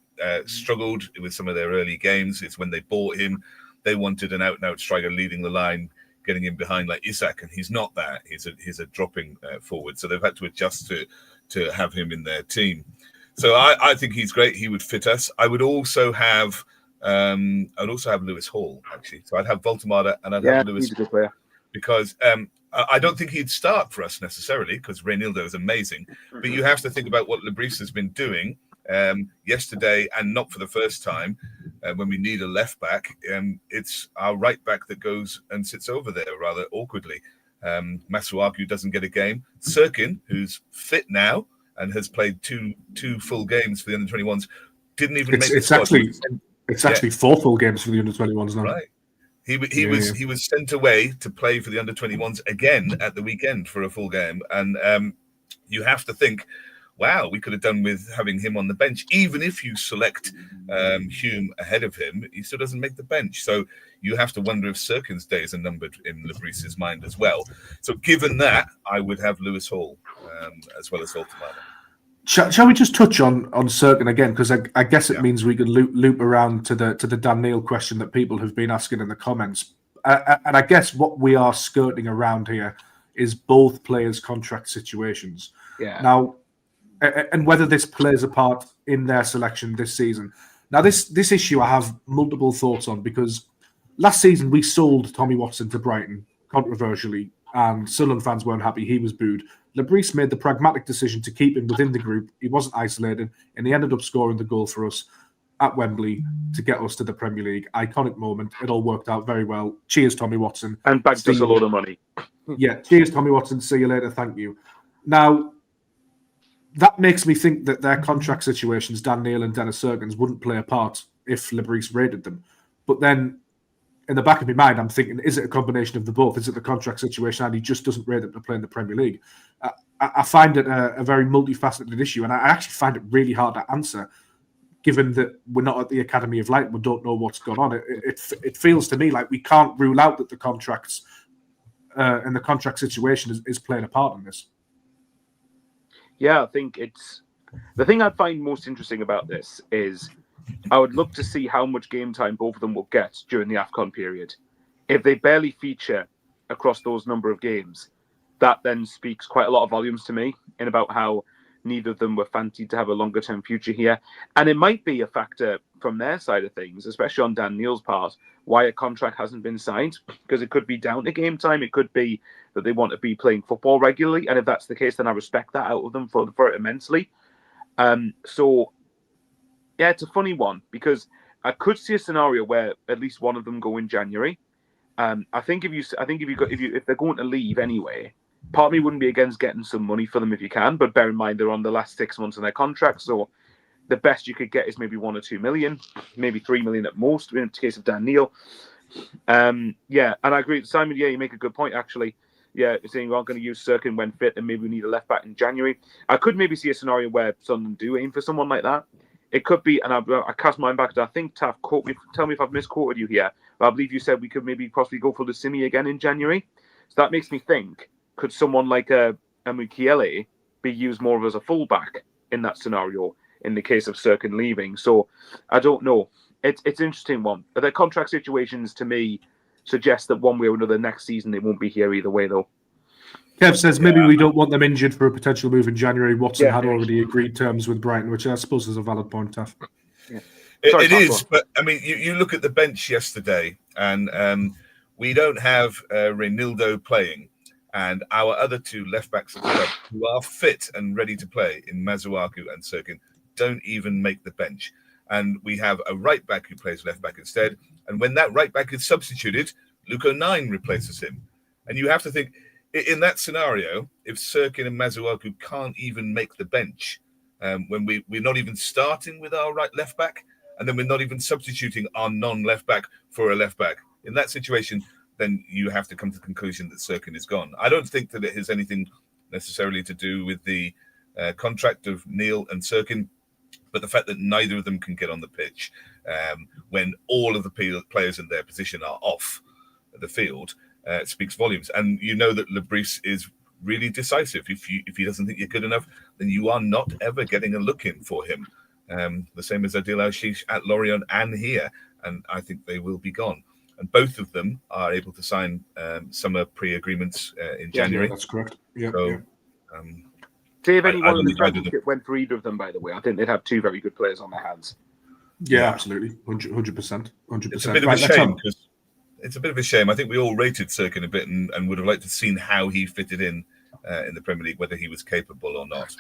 struggled with some of their early games is when they bought him, they wanted an out-and-out striker leading the line, getting him behind like Isak, and he's not that. He's a dropping forward, so they've had to adjust to have him in their team. So I think he's great. He would fit us. I would also have. I'd also have Lewis Hall, actually. So I'd have Voltemade and I'd have Lewis, he's a good player. because I don't think he'd start for us necessarily because Reynildo is amazing. But you have to think about what Lebris has been doing yesterday, and not for the first time. When we need a left back, it's our right back that goes and sits over there rather awkwardly. Masuaku doesn't get a game. Sirkin, who's fit now and has played two full games for the under-21s, didn't even make the squad. It's actually 4 full games for the under-21s now. Right. He was sent away to play for the under-21s again at the weekend for a full game. And you have to think, wow, we could have done with having him on the bench. Even if you select Hume ahead of him, he still doesn't make the bench. So you have to wonder if Sirkin's days are numbered in Lebris's mind as well. So given that, I would have Lewis Hall as well as Voltemade. Shall we just touch on Sirkin again? Because I guess it means we can loop around to the Dan Neil question that people have been asking in the comments. And I guess what we are skirting around here is both players' contract situations. Yeah. Now, and whether this plays a part in their selection this season. Now, this issue I have multiple thoughts on, because last season we sold Tommy Watson to Brighton controversially, and Sunderland fans weren't happy. He was booed. Lebris made the pragmatic decision to keep him within the group. He wasn't isolated, and he ended up scoring the goal for us at Wembley to get us to the Premier League. Iconic moment. It all worked out very well. Cheers, Tommy Watson. And bagged us a load of money. Yeah, cheers, Tommy Watson. See you later. Thank you. Now, that makes me think that their contract situations, Dan Neil and Dennis Sirkins, wouldn't play a part if Lebris rated them. But then, in the back of my mind, I'm thinking, is it a combination of the both? Is it the contract situation and he just doesn't rate them to play in the Premier League? I find it a very multifaceted issue, and I actually find it really hard to answer, given that we're not at the Academy of Light and we don't know what's going on. It feels to me like we can't rule out that the contracts and the contract situation is playing a part in this. Yeah, I think it's... The thing I find most interesting about this is I would look to see how much game time both of them will get during the AFCON period. if they barely feature across those number of games, that then speaks quite a lot of volumes to me in about how neither of them were fancied to have a longer term future here. And it might be a factor from their side of things, especially on Dan Neil's part, why a contract hasn't been signed, because it could be down to game time. It could be that they want to be playing football regularly. And if that's the case, then I respect that out of them for it immensely. So, yeah, it's a funny one, because I could see a scenario where at least one of them go in January. I think if they're going to leave anyway, part of me wouldn't be against getting some money for them if you can, but bear in mind they're on the last 6 months of their contract, so the best you could get is maybe 1 or 2 million, maybe 3 million at most in the case of Dan Neil. Yeah, and I agree, Simon. Yeah, you make a good point actually. Yeah, saying we're going to use Sirkin when fit, and maybe we need a left back in January. I could maybe see a scenario where Sunderland do aim for someone like that. It could be, and I cast mine back to, I think Taff, tell me if I've misquoted you here, but I believe you said we could maybe possibly go for Lusimi again in January. So that makes me think, could someone like a Mukiele be used more as a fullback in that scenario in the case of Sirkin leaving? So I don't know. It's an interesting one. The contract situations to me suggest that one way or another next season they won't be here either way though. Kev says maybe we don't want them injured for a potential move in January. Watson had already agreed terms with Brighton, which I suppose is a valid point, Taff. Yeah. It is, but I mean, you look at the bench yesterday, and we don't have Reinildo playing, and our other two left backs at the club who are fit and ready to play in Masuaku and Sirkin don't even make the bench. And we have a right back who plays left back instead. And when that right back is substituted, Luke 9 replaces him. And you have to think, in that scenario, if Sirkin and Masuaku can't even make the bench, when we're not even starting with our left back, and then we're not even substituting our non-left back for a left back, in that situation, then you have to come to the conclusion that Sirkin is gone. I don't think that it has anything necessarily to do with the contract of Neil and Sirkin, but the fact that neither of them can get on the pitch when all of the players in their position are off the field speaks volumes. And you know that Lebris is really decisive. If he doesn't think you're good enough, then you are not ever getting a look in for him. The same as Adil Ashish at Lorient and here, and I think they will be gone. And both of them are able to sign summer pre-agreements in January. Yeah, that's correct. Yeah. So, say if anyone in the championship went for either of them, by the way, I think they'd have two very good players on their hands. Yeah, absolutely, 100%. It's a bit of a shame because it's a bit of a shame. I think we all rated Sirkin a bit and would have liked to have seen how he fitted in the Premier League, whether he was capable or not.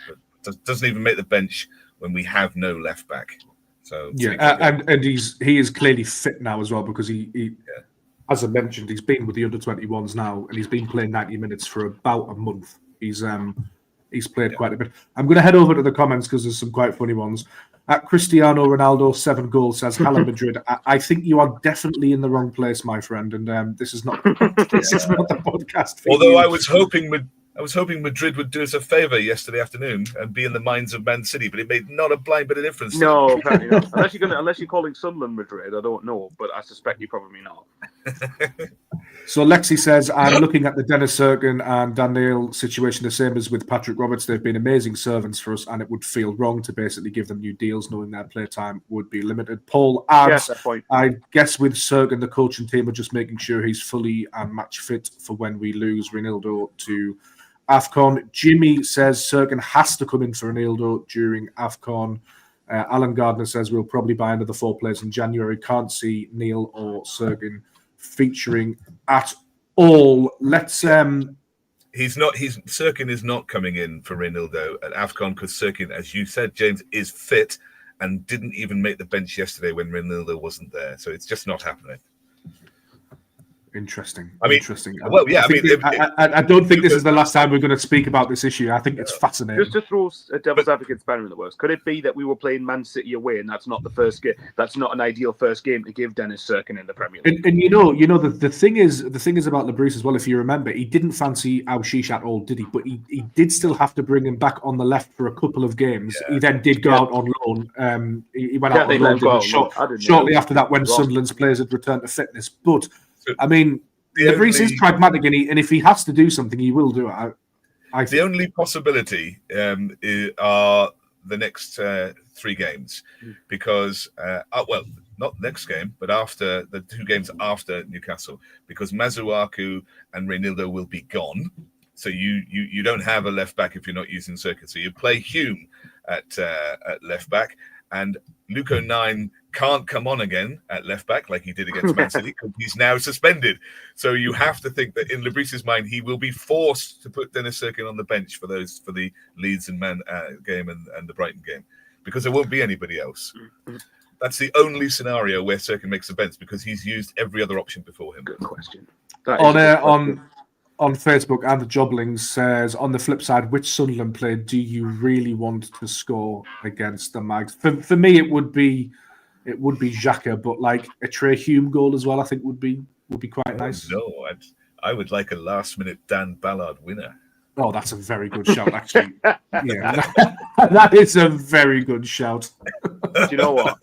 But doesn't even make the bench when we have no left back. So and he is clearly fit now as well, because he as I mentioned, he's been with the under-21s now, and he's been playing 90 minutes for about a month. He's played quite a bit. I'm going to head over to the comments because there's some quite funny ones. At Cristiano Ronaldo 7 goals says, "Hello Madrid. I think you are definitely in the wrong place, my friend, and this is not is not the podcast." Although I was hoping Madrid would do us a favour yesterday afternoon and be in the minds of Man City, but it made not a blind bit of difference. No, apparently not. Unless you're calling Sunderland Madrid, I don't know, but I suspect you're probably not. So Lexi says, "I'm looking at the Dennis Sirkin and Daniel situation the same as with Patrick Roberts. They've been amazing servants for us, and it would feel wrong to basically give them new deals, knowing their playtime would be limited." Paul adds, "I guess with Sirkin, the coaching team are just making sure he's fully and match fit for when we lose Reinildo to AFCON." Jimmy says Sirkin has to come in for Reinildo during AFCON. Alan Gardner says we'll probably buy another 4 players in January. Can't see Neil or Sirkin featuring at all. Let's Sirkin is not coming in for Reinildo at AFCON because Sirkin, as you said, James, is fit and didn't even make the bench yesterday when Reinildo wasn't there. So it's just not happening. Interesting. Interesting. Well, yeah. I don't think this is the last time we're going to speak about this issue. I think it's fascinating. Just to throw a devil's advocate spanner in the works, could it be that we were playing Man City away, and that's not the first game? That's not an ideal first game to give Dennis Sirkin in the Premier League. And you know the thing is about Lebris as well. If you remember, he didn't fancy Ashish at all, did he? But he did still have to bring him back on the left for a couple of games. Yeah. He then did go out on loan. He went out on loan shortly after that when Sunderland's players had returned to fitness. But I mean, Lebris is pragmatic, and if he has to do something, he will do it. The only possibility are the next 3 games, because not next game, but after the 2 games after Newcastle, because Masuaku and Reynildo will be gone. So you don't have a left back if you're not using Circuit. So you play Hume at left back, and Luko 9 can't come on again at left back like he did against Man City because he's now suspended. So you have to think that in Lebris's mind, he will be forced to put Dennis Cirkin on the bench for the Leeds and Man game and the Brighton game, because there won't be anybody else. That's the only scenario where Cirkin makes a bench, because he's used every other option before him. Good question. On Facebook, and the Joblings says, on the flip side, which Sunderland player do you really want to score against the Mags? For me, it would be Xhaka, but like a Trey Hume goal as well, I think would be quite nice. No, I would like a last-minute Dan Ballard winner. Oh, that's a very good shout, actually. Yeah, that is a very good shout. Do you know what?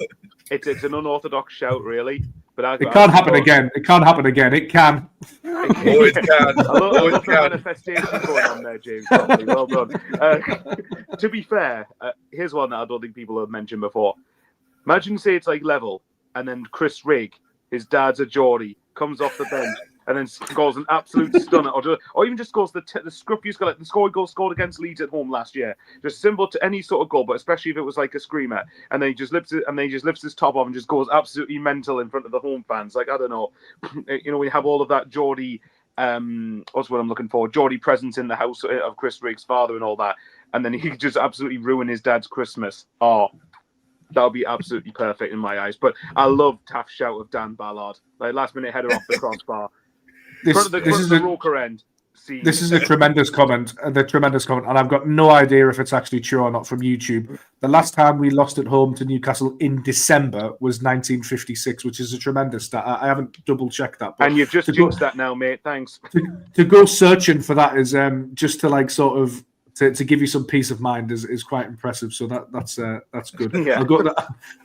It's an unorthodox shout, really. But it can't happen again. It can't happen again. It can. Oh, it can. I love the manifestation going on there, James. Well done. To be fair, here's one that I don't think people have mentioned before. Imagine, say it's like level, and then Chris Rigg, his dad's a Geordie, comes off the bench and then scores an absolute stunner, or even just scores the scruffiest goal, like the goal scored against Leeds at home last year. Just similar to any sort of goal, but especially if it was like a screamer, and then he just lifts his top off and just goes absolutely mental in front of the home fans. Like, I don't know, we have all of that Geordie. What's what I'm looking for? Geordie presence in the house of Chris Rigg's father and all that, and then he could just absolutely ruin his dad's Christmas. Oh. That would be absolutely perfect in my eyes. But I love Taff's shout of Dan Ballard. Like, last minute header off the crossbar. This is the Roker end. This is a tremendous comment. And I've got no idea if it's actually true or not from YouTube. The last time we lost at home to Newcastle in December was 1956, which is a tremendous stat. I haven't double checked that. And you've just jinxed that now, mate. Thanks. To go searching for that is just to like sort of to give you some peace of mind is quite impressive. So that's good. Yeah.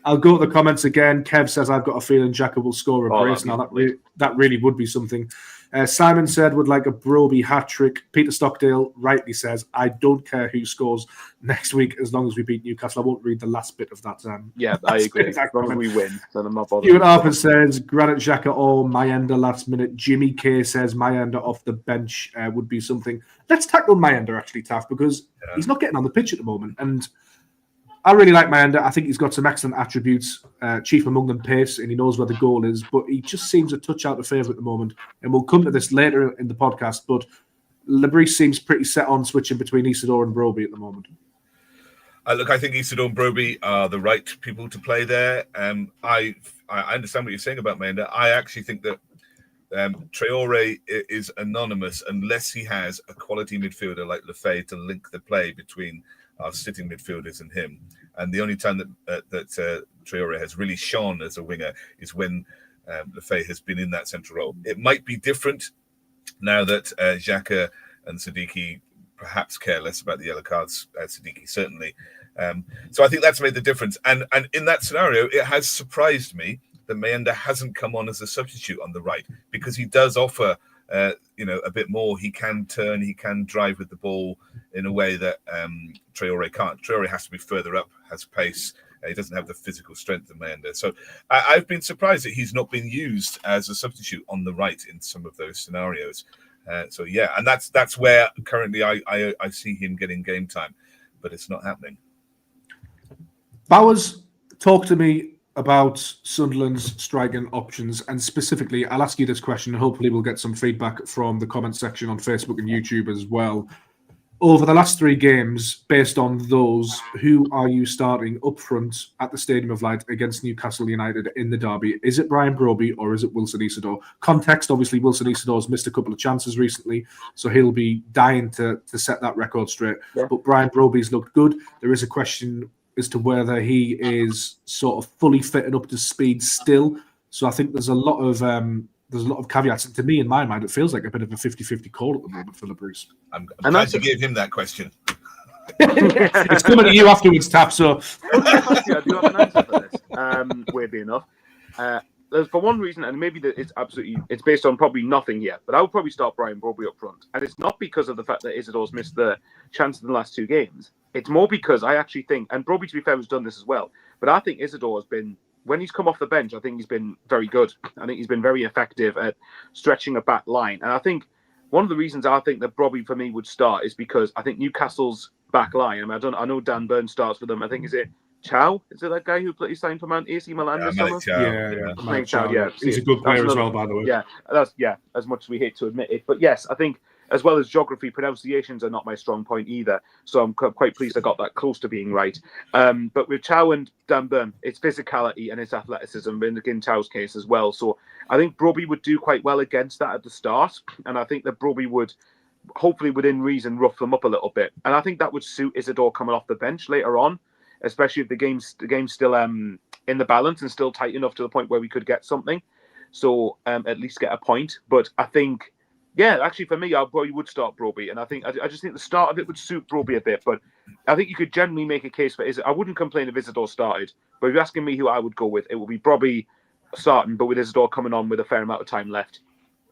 I'll go to the comments again. Kev says, I've got a feeling Xhaka will score a brace. Now that really would be something. Simon said would like a Broby hat-trick. Peter Stockdale rightly says, I don't care who scores next week as long as we beat Newcastle. I won't read the last bit of that. I agree. As long as we win, then I'm not bothered. Stuart Harper says Granit Xhaka or Mayenda last minute. Jimmy K says Mayenda off the bench would be something. Let's tackle Mayenda actually, Taff, because he's not getting on the pitch at the moment. And I really like Mayenda. I think he's got some excellent attributes, chief among them pace, and he knows where the goal is, but he just seems a touch out of favour at the moment. And we'll come to this later in the podcast, but Lebris seems pretty set on switching between Isidore and Broby at the moment. Look, I think Isidore and Broby are the right people to play there. I understand what you're saying about Mayenda. I actually think that Traore is anonymous unless he has a quality midfielder like Lefebvre to link the play between our sitting midfielders and him. And the only time that Traore has really shone as a winger is when Lefebvre has been in that central role. It might be different now that Xhaka and Siddiqui perhaps care less about the yellow cards. Siddiqui certainly. So I think that's made the difference. And in that scenario, it has surprised me that Mayenda hasn't come on as a substitute on the right, because he does offer a bit more. He can turn, he can drive with the ball in a way that Traore can't. Traore has to be further up, has pace. He doesn't have the physical strength of Mayenda. So I've been surprised that he's not been used as a substitute on the right in some of those scenarios. And that's where currently I see him getting game time, but it's not happening. Bowers, talk to me about Sunderland's striking options, and specifically, I'll ask you this question, and hopefully we'll get some feedback from the comment section on Facebook and YouTube as well. Over the last 3 games, based on those, who are you starting up front at the Stadium of Light against Newcastle United in the derby? Is it Brian Broby or is it Wilson Isidore? Context, obviously, Wilson Isidore's missed a couple of chances recently, so he'll be dying to set that record straight. Yeah. But Brian Broby's looked good. There is a question as to whether he is sort of fully fit and up to speed still. So I think there's a lot of caveats. And to me, in my mind, it feels like a bit of a 50-50 call at the moment for Lebris. I'm glad you gave him that question. It's coming to you afterwards, Taff. So I do have an answer for this. Weirdly enough, there's for one reason, and maybe that it's based on probably nothing here, but I would probably start Brian Broby up front, and it's not because of the fact that Isidore's missed the chance in the last 2 games. It's more because I actually think, and Broby, to be fair, has done this as well, but I think Isidore has been when he's come off the bench, I think he's been very good. I think he's been very effective at stretching a back line. And I think one of the reasons I think that Brobbey for me would start is because I think Newcastle's back line. I mean, I know Dan Burn starts for them. I think is it Chow? Is it that guy who signed for AC Milan this summer? Malik Chow, yeah. He's a good player as well, by the way. Yeah, as much as we hate to admit it. But yes, I think as well as geography, pronunciations are not my strong point either. So I'm quite pleased I got that close to being right. But with Chow and Dan Burn, it's physicality and it's athleticism in Chow's case as well. So I think Brobbey would do quite well against that at the start. And I think that Brobbey would, hopefully within reason, rough them up a little bit. And I think that would suit Isidore coming off the bench later on, especially if the game's still in the balance and still tight enough to the point where we could get something. So at least get a point. But I think, yeah, actually for me, I probably would start Brobbey. And I just think the start of it would suit Brobbey a bit. But I think you could generally make a case for Isidore. I wouldn't complain if Isidore started. But if you're asking me who I would go with, it would be Brobbey starting, but with Isidore coming on with a fair amount of time left.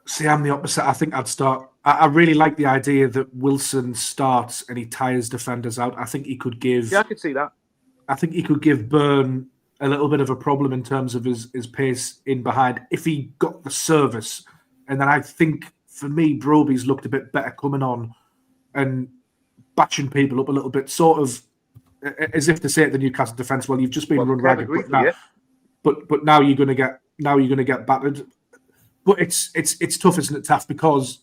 See, I'm the opposite. I think I'd start. I really like the idea that Wilson starts and he tires defenders out. I think he could give... Yeah, I could see that. I think he could give Byrne a little bit of a problem in terms of his pace in behind if he got the service. And then I think, for me, Brobbey's looked a bit better coming on and batching people up a little bit, sort of as if to say at the Newcastle defence, well, you've just been run ragged, but now you're going to get battered. But it's tough, isn't it, Taff? Because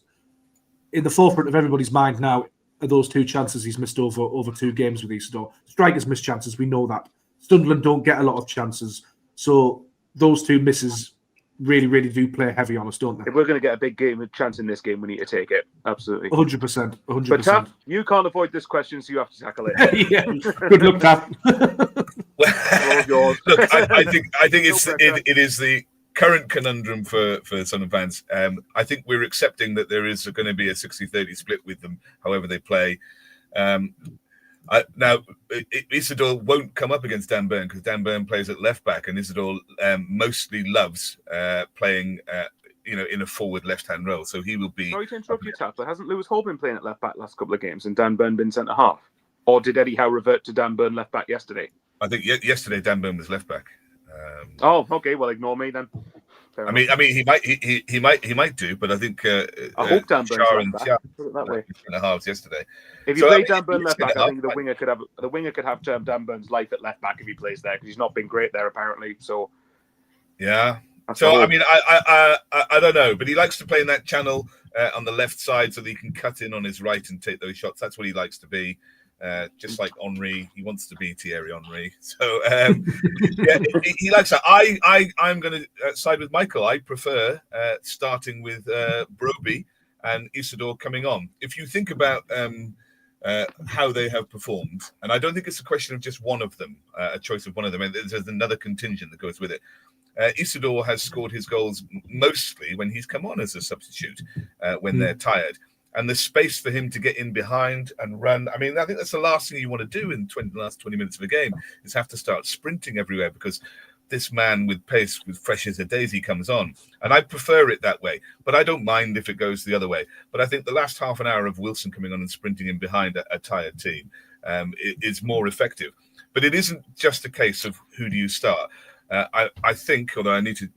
in the forefront of everybody's mind now are those two chances he's missed over 2 games with Isidore. Strikers miss chances, we know that. Sunderland don't get a lot of chances, so those 2 misses really, really do play heavy on us, don't they? If we're going to get a big chance in this game, we need to take it. Absolutely. 100%. But Taff, you can't avoid this question, so you have to tackle it. Yeah. Good luck, Taff. Look, I think it is the current conundrum for Sunderland fans. I think we're accepting that there is going to be a 60-30 split with them, however they play. Now, Isidore won't come up against Dan Burn because Dan Burn plays at left back, and Isidore mostly loves playing, in a forward left-hand role. So he will be. Sorry to interrupt you, Taff, but hasn't Lewis Hall been playing at left back last couple of games, and Dan Burn been centre half? Or did Eddie Howe revert to Dan Burn left back yesterday? I think yesterday Dan Burn was left back. Okay. Well, ignore me then. I mean, he might do, but I think I hope Dan Burn's left back. Put it that way. In the halves yesterday. If you play Dan Burn left back, I think the winger could have Dan Burn's life at left back if he plays there because he's not been great there apparently. So yeah. So I mean, I don't know, but he likes to play in that channel on the left side so that he can cut in on his right and take those shots. That's what he likes to be. Just like Henry, he wants to be Thierry Henry. So yeah, he likes that. I'm going to side with Michael. I prefer starting with Brobbey and Isidore coming on. If you think about how they have performed, and I don't think it's a question of just one of them, a choice of one of them. And there's another contingent that goes with it. Isidore has scored his goals mostly when he's come on as a substitute when they're tired. And the space for him to get in behind and run. I mean, I think that's the last thing you want to do in the last 20 minutes of a game is have to start sprinting everywhere because this man with pace, with fresh as a daisy comes on. And I prefer it that way. But I don't mind if it goes the other way. But I think the last half an hour of Wilson coming on and sprinting in behind a tired team is more effective. But it isn't just a case of who do you start. I think, although I need to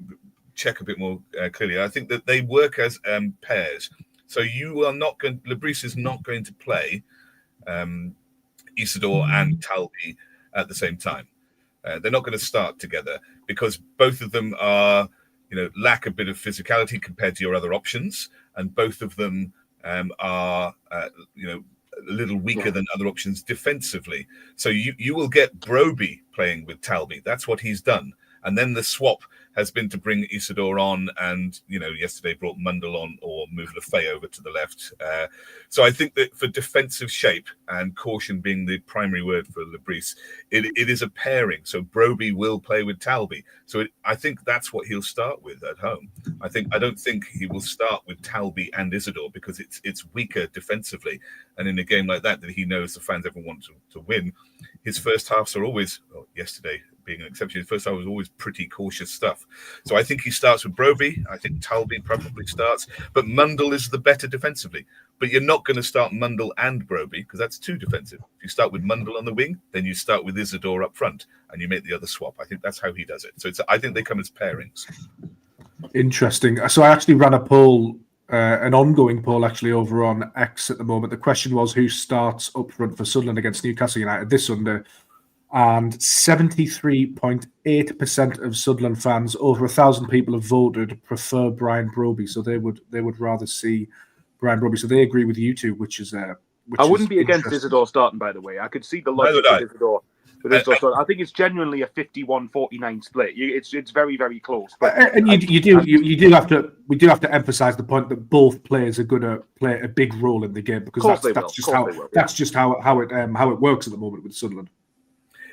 check a bit more clearly, I think that they work as pairs. So you are not going. Lebris is not going to play Isidore and Talby at the same time. They're not going to start together because both of them are, lack a bit of physicality compared to your other options, and both of them are, a little weaker than other options defensively. So you will get Brobbey playing with Talby. That's what he's done, and then the swap has been to bring Isidore on and, yesterday brought Mundell on or moved Lefay over to the left. So I think that for defensive shape and caution being the primary word for Lebris, it is a pairing. So Brobbey will play with Talby. So I think that's what he'll start with at home. I don't think he will start with Talby and Isidore because it's weaker defensively. And in a game like that he knows the fans ever want to win, his first halves are always, yesterday, being an exception. The first half was always pretty cautious stuff. So I think he starts with Broby. I think Talby probably starts, but Mundle is the better defensively. But you're not going to start Mundle and Broby because that's too defensive. If you start with Mundle on the wing, then you start with Isidore up front and you make the other swap. I think that's how he does it. So I think they come as pairings. Interesting. So I actually ran a poll, an ongoing poll actually over on X at the moment. The question was who starts up front for Sunderland against Newcastle United this Sunday, and 73.8% of Sunderland fans, over 1,000 people have voted, prefer Brian Broby. So they would rather see Brian Broby. So they agree with you two, which is I wouldn't be against Isidore starting, by the way. I could see the logic of Isidore. I think it's genuinely a 51-49 split. It's very, very close. But we do have to emphasise the point that both players are going to play a big role in the game, because that's just how it works at the moment with Sunderland.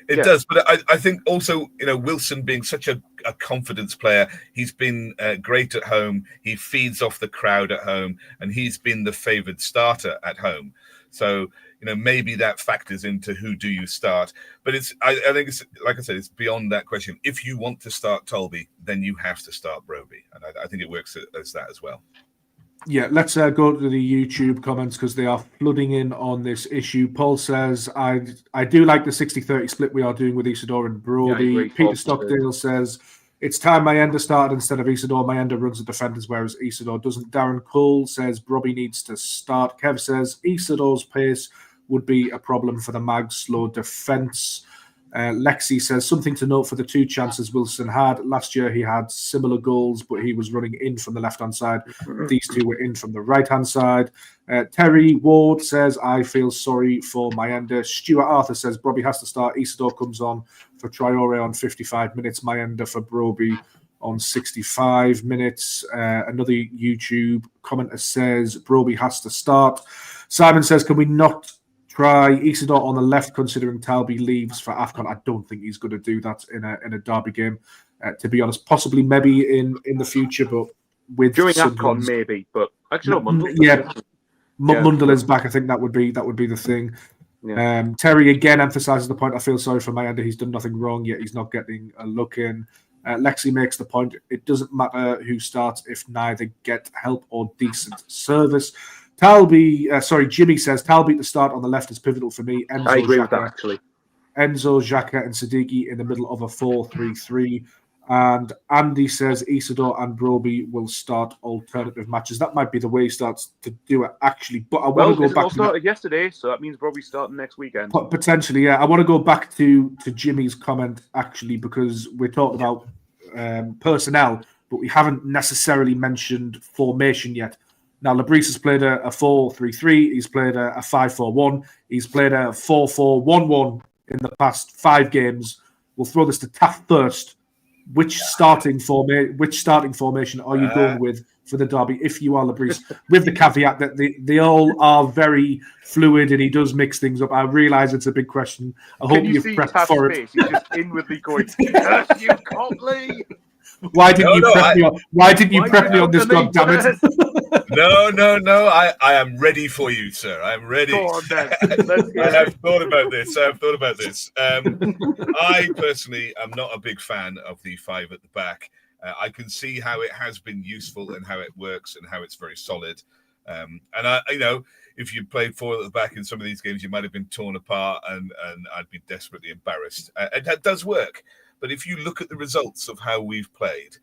It does, but I think also, Wilson being such a confidence player, he's been great at home. He feeds off the crowd at home, and he's been the favoured starter at home. So, maybe that factors into who do you start. But I think it's, like I said, it's beyond that question. If you want to start Tolby, then you have to start Broby. And I think it works as that as well. Yeah, let's go to the YouTube comments because they are flooding in on this issue. Paul says, I do like the 60-30 split we are doing with Isidore and Broby. Peter Stockdale says, it's time Mayenda started instead of Isidore. Mayenda runs the defenders, whereas Isidore doesn't. Darren Cole says, Broby needs to start. Kev says, Isidore's pace would be a problem for the Mags' slow defence. Lexi says, something to note for the two chances Wilson had. Last year he had similar goals, but he was running in from the left-hand side. These two were in from the right-hand side. Terry Ward says, I feel sorry for Mayenda. Stuart Arthur says, Broby has to start. Isidore comes on for Traore on 55 minutes. Mayenda for Broby on 65 minutes. Another YouTube commenter says, Broby has to start. Simon says, can we not try Isidore on the left, considering Talby leaves for AFCON? I don't think he's going to do that in a derby game, to be honest. Possibly, maybe in the future, but with during AFCON, maybe. But actually, Mundle is back. I think that would be the thing. Yeah. Terry again emphasises the point. I feel sorry for Mayenda. He's done nothing wrong, yet he's not getting a look in. Lexi makes the point. It doesn't matter who starts if neither get help or decent service. Jimmy says, Talby to start on the left is pivotal for me. I agree with that, actually. Enzo, Xhaka, and Siddiqui in the middle of a 4-3-3. And Andy says Isidore and Broby will start alternative matches. That might be the way he starts to do it, actually. But I want to go back to started yesterday, so that means Broby starting next weekend. Potentially, yeah. I want to go back to Jimmy's comment, actually, because we're talking about personnel, but we haven't necessarily mentioned formation yet. Now, Labrise has played a 4-3-3. He's played a 5-4-1. He's played a 4-4-1-1 in the past 5 games. We'll throw this to Taff first. Which starting formation are you going with for the derby if you are Labrise? With the caveat that they all are very fluid and he does mix things up. I realise it's a big question. I hope you've prepped for it. He's just inwardly going, curse you, Copley! Why didn't you prep me on this, goddammit? No. I am ready for you, sir. I'm ready. Go on, then. I have thought about this. I personally am not a big fan of the 5 at the back. I can see how it has been useful and how it works and how it's very solid. And if you played 4 at the back in some of these games, you might have been torn apart, and I'd be desperately embarrassed. And that does work. But if you look at the results of how we've played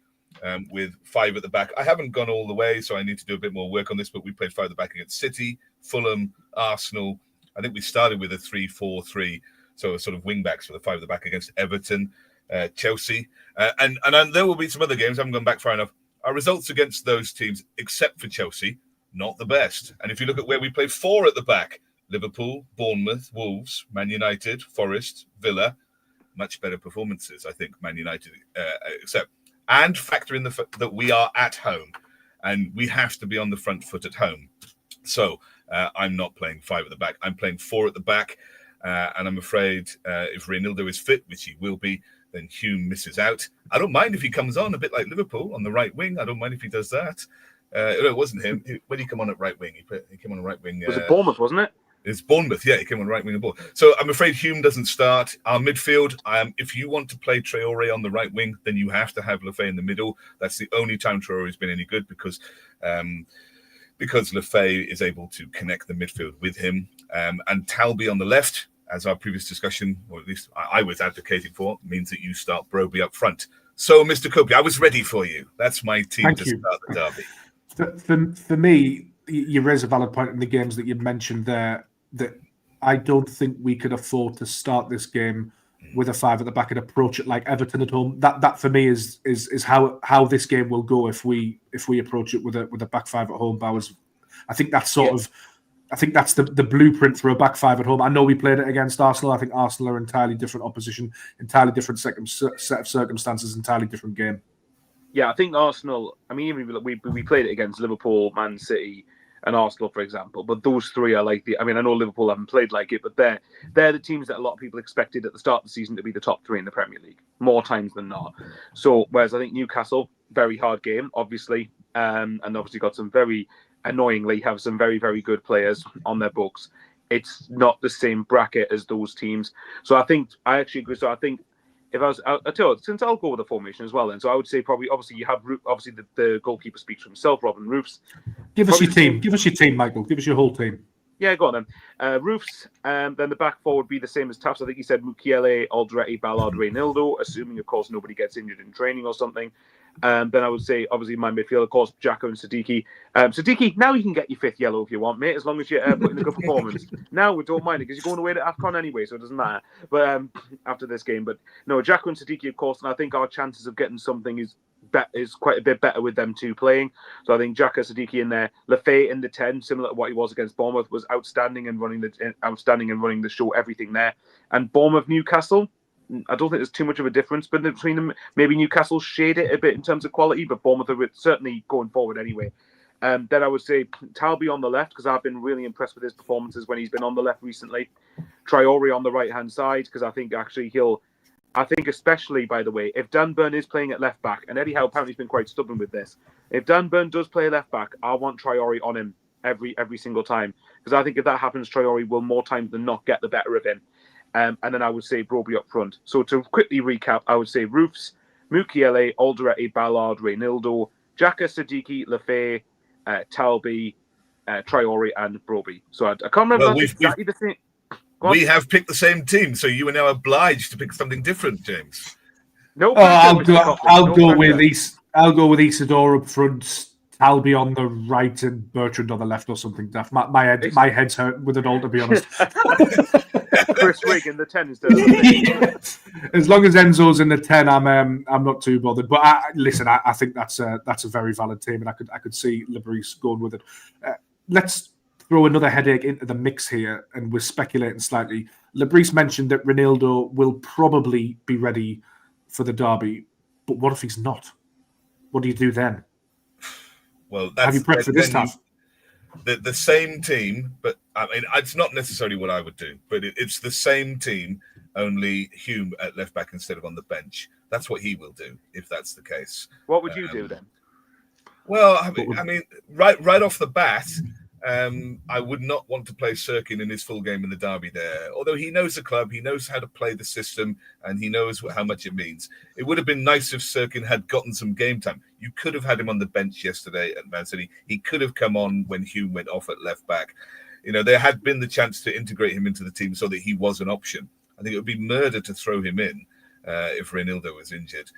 with 5 at the back, I haven't gone all the way, so I need to do a bit more work on this, but we played 5 at the back against City, Fulham, Arsenal. I think we started with a 3-4-3, so a sort of wing-backs for the 5 at the back against Everton, Chelsea. And there will be some other games, I haven't gone back far enough. Our results against those teams, except for Chelsea, not the best. And if you look at where we played 4 at the back, Liverpool, Bournemouth, Wolves, Man United, Forest, Villa, much better performances, I think, Man United, and factor in the fact that we are at home and we have to be on the front foot at home. So I'm not playing 5 at the back. I'm playing 4 at the back. And I'm afraid if Reynaldo is fit, which he will be, then Hume misses out. I don't mind if he comes on a bit like Liverpool on the right wing. I don't mind if he does that. It wasn't him. When he came on at right wing, he came on a right wing. Was it Bournemouth, wasn't it? It's Bournemouth, yeah. He came on right wing and ball. So I'm afraid Hume doesn't start. Our midfield, if you want to play Traore on the right wing, then you have to have Lefay in the middle. That's the only time Traore's been any good because Lefay is able to connect the midfield with him. And Talby on the left, as our previous discussion, or at least I was advocating for, means that you start Broby up front. So, Mr. Copley, I was ready for you. That's my team to start the derby. For me, you raise a valid point in the games that you mentioned there, that I don't think we could afford to start this game with a 5 at the back and approach it like Everton at home. That for me is how this game will go if we approach it with a back 5 at home. Bowers, I think that's I think that's the blueprint for a back 5 at home. I know we played it against Arsenal. I think Arsenal are entirely different opposition, entirely different set of circumstances, entirely different game. Yeah, I think Arsenal. I mean, even we played it against Liverpool, Man City, and Arsenal, for example. But those three are like I know Liverpool haven't played like it, but they're the teams that a lot of people expected at the start of the season to be the top 3 in the Premier League, more times than not. So, whereas I think Newcastle, very hard game, obviously, and obviously got some annoyingly have some very, very good players on their books. It's not the same bracket as those teams. So I actually agree. So I think if I'll tell you, since I'll go with the formation as well then. So I would say probably, obviously you have, obviously the goalkeeper speaks for himself, Robin Roofs. Give us your team. Give us your team, Michael. Give us your whole team. Yeah, go on then. Roofs, then the back four would be the same as Taff. I think he said Mukiele, Alderete, Ballard, Reynildo, assuming, of course, nobody gets injured in training or something. Then I would say, obviously, my midfield, of course, Jacko and Siddiqui. Siddiqui, now you can get your 5th yellow if you want, mate, as long as you put in a good performance. Now we don't mind it because you're going away to AFCON anyway, so it doesn't matter. But after this game, but no, Jacko and Siddiqui, of course, and I think our chances of getting something is quite a bit better with them two playing. So I think Jacko, Siddiqui in there, Lefay in the 10, similar to what he was against Bournemouth, was outstanding and running the show, everything there. And Bournemouth, Newcastle, I don't think there's too much of a difference between them. Maybe Newcastle shade it a bit in terms of quality, but Bournemouth are certainly going forward anyway. Then I would say Talby on the left, because I've been really impressed with his performances when he's been on the left recently. Traore on the right-hand side, because I think actually especially, by the way, if Dan Burn is playing at left back, and Eddie Howe apparently has been quite stubborn with this, if Dan Burn does play left back, I want Traore on him every single time, because I think if that happens, Traore will more times than not get the better of him. And then I would say Broby up front. So to quickly recap, I would say Roofs, Mukiele, Alderete, Ballard, Reynildo, Xhaka, Siddiqui, Lefay, Talby, Traore, and Broby. So I can't remember. Well, exactly the same. We have picked the same team, so you are now obliged to pick something different, James. No, I'll go with Isidore up front, Talby on the right, and Bertrand on the left, or something. My head's hurt with it all, to be honest. Chris Rigg in the 10 instead of the 10. As long as Enzo's in the 10, I'm not too bothered. But I think that's a very valid team, and I could see Lebris going with it. Let's throw another headache into the mix here, and we're speculating slightly. Lebris mentioned that Reynildo will probably be ready for the derby, but what if he's not? What do you do then? Well, have you prepped for this time? The same team, but I mean, it's not necessarily what I would do, but it's the same team, only Hume at left back instead of on the bench. That's what he will do, if that's the case. What would you do then? Well, I mean, right off the bat, I would not want to play Sirkin in his full game in the derby there. Although he knows the club, he knows how to play the system, and he knows how much it means. It would have been nice if Sirkin had gotten some game time. You could have had him on the bench yesterday at Man City. He could have come on when Hume went off at left back. You know, there had been the chance to integrate him into the team so that he was an option. I think it would be murder to throw him in if Reynildo was injured.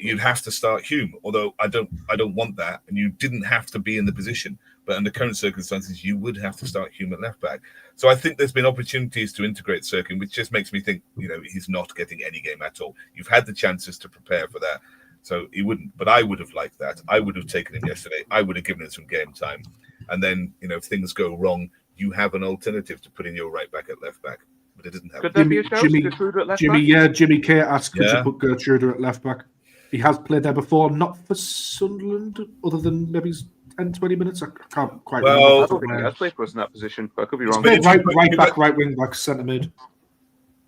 You'd have to start Hume, although I don't want that, and you didn't have to be in the position. But under current circumstances, you would have to start Hume at left back. So I think there's been opportunities to integrate Sirkin, which just makes me think, he's not getting any game at all. You've had the chances to prepare for that. So he wouldn't. But I would have liked that. I would have taken him yesterday. I would have given him some game time. And then, if things go wrong, you have an alternative to put in your right back at left back. But it doesn't happen. Could there be a shout? Gertrude at left back? Jimmy K asked, could you put Gertrude at left back? He has played there before, not for Sunderland, other than maybe 10, 20 minutes. I can't quite remember. I don't think he has played for us in that position, but I could be wrong. Right back, right wing back, centre mid.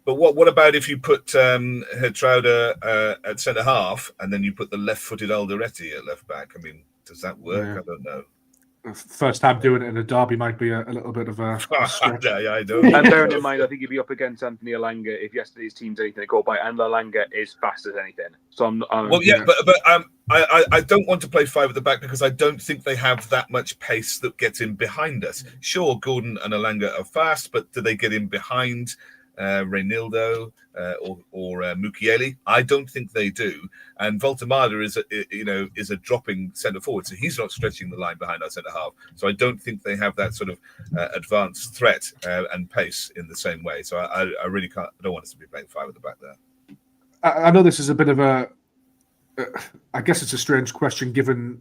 But what about if you put Hertrauda at centre half and then you put the left-footed Alderete at left back? I mean, does that work? Yeah. I don't know. first time doing it in a derby might be a little bit of a stretch. Yeah, I know. And bearing in mind, I think he'd be up against Anthony Alanga if yesterday's team's anything to go by, and Alanga is fast as anything. So I don't want to play 5 at the back because I don't think they have that much pace that gets in behind us. Sure, Gordon and Alanga are fast, but do they get in behind Reinildo or Mukiele? I don't think they do. And Voltemada is a dropping centre forward, so he's not stretching the line behind our centre half. So I don't think they have that sort of advanced threat and pace in the same way. So I really can't. I don't want us to be playing 5 at the back there. I know this is a bit of a. I guess it's a strange question given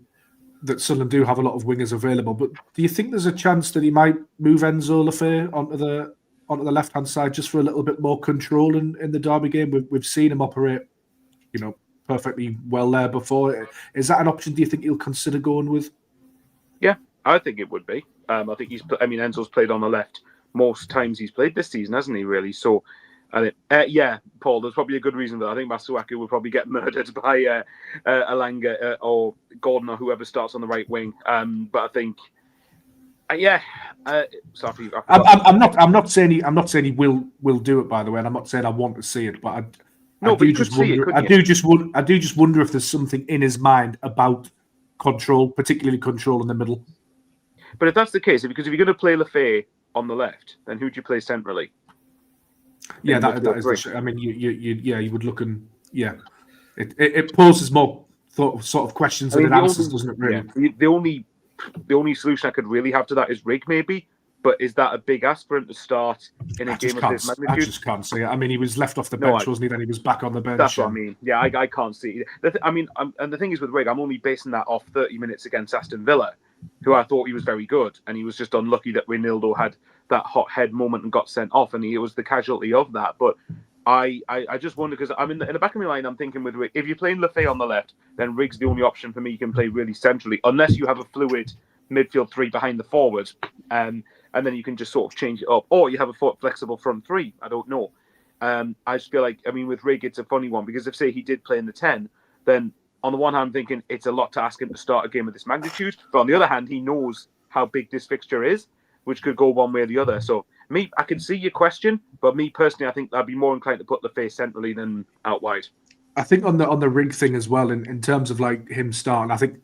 that Sunderland do have a lot of wingers available. But do you think there's a chance that he might move Enzo Lefebvre onto the left-hand side just for a little bit more control in the derby game? We've seen him operate, perfectly well there before. Is that an option? Do you think he'll consider going with? Yeah, I think it would be. I think Enzo's played on the left most times he's played this season, hasn't he? Really. So, Paul, there's probably a good reason for that. I think Masuaku will probably get murdered by Alanga or Gordon or whoever starts on the right wing. But I think. Sorry. I'm not saying he will do it, by the way, and I'm not saying I want to see it, but I do just wonder if there's something in his mind about control, particularly control in the middle. But if that's the case, because if you're going to play Lefebvre on the left, then who do you play centrally? Yeah, that is. I mean, you would look and it poses more sort of questions than it answers, doesn't it? Really, the only solution I could really have to that is Rig, maybe. But is that a big aspirant to start in a game of this magnitude? I just can't see it. I mean, he was left off the bench, wasn't he? Then he was back on the bench. That's what I mean. Yeah, I can't see it. And the thing is with Rig, I'm only basing that off 30 minutes against Aston Villa, who I thought he was very good. And he was just unlucky that Reinildo had that hot head moment and got sent off. And he was the casualty of that. But I just wonder, because I'm in the back of my line, I'm thinking with Rig, if you're playing Lefebvre on the left, then Rig's the only option for me. You can play really centrally, unless you have a fluid midfield 3 behind the forward. And then you can just sort of change it up. Or you have a flexible front 3. I don't know. I just feel like, with Rig, it's a funny one, because if, say, he did play in the 10, then on the one hand, I'm thinking it's a lot to ask him to start a game of this magnitude. But on the other hand, he knows how big this fixture is, which could go one way or the other. So, I can see your question, but me personally, I think I'd be more inclined to put Lefebvre centrally than out wide. I think on the Rig thing as well, in terms of like him starting, I think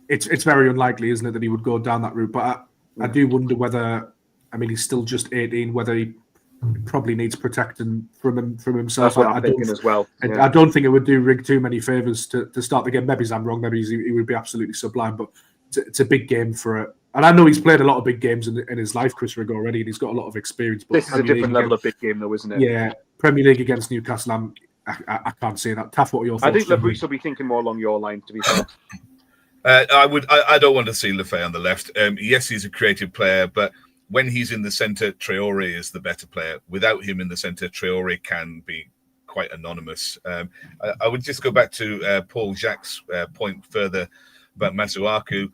it's very unlikely, isn't it, that he would go down that route. But I do wonder whether, he's still just 18, whether he probably needs protecting from himself. That's what I'm thinking as well. Yeah. I don't think it would do Rig too many favours to start the game. Maybe I'm wrong. Maybe he would be absolutely sublime. But it's a big game for it. And I know he's played a lot of big games in his life, Chris Rig, already, and he's got a lot of experience. But this is a different level of big game, though, isn't it? Yeah, Premier League against Newcastle, I can't say that. Taff, what are your thoughts? I think Lefebvre will be thinking more along your line, to be fair. I don't want to see Lefebvre on the left. Yes, he's a creative player, but when he's in the centre, Traore is the better player. Without him in the centre, Traore can be quite anonymous. I would just go back to Paul Jacques' point further about Masuaku.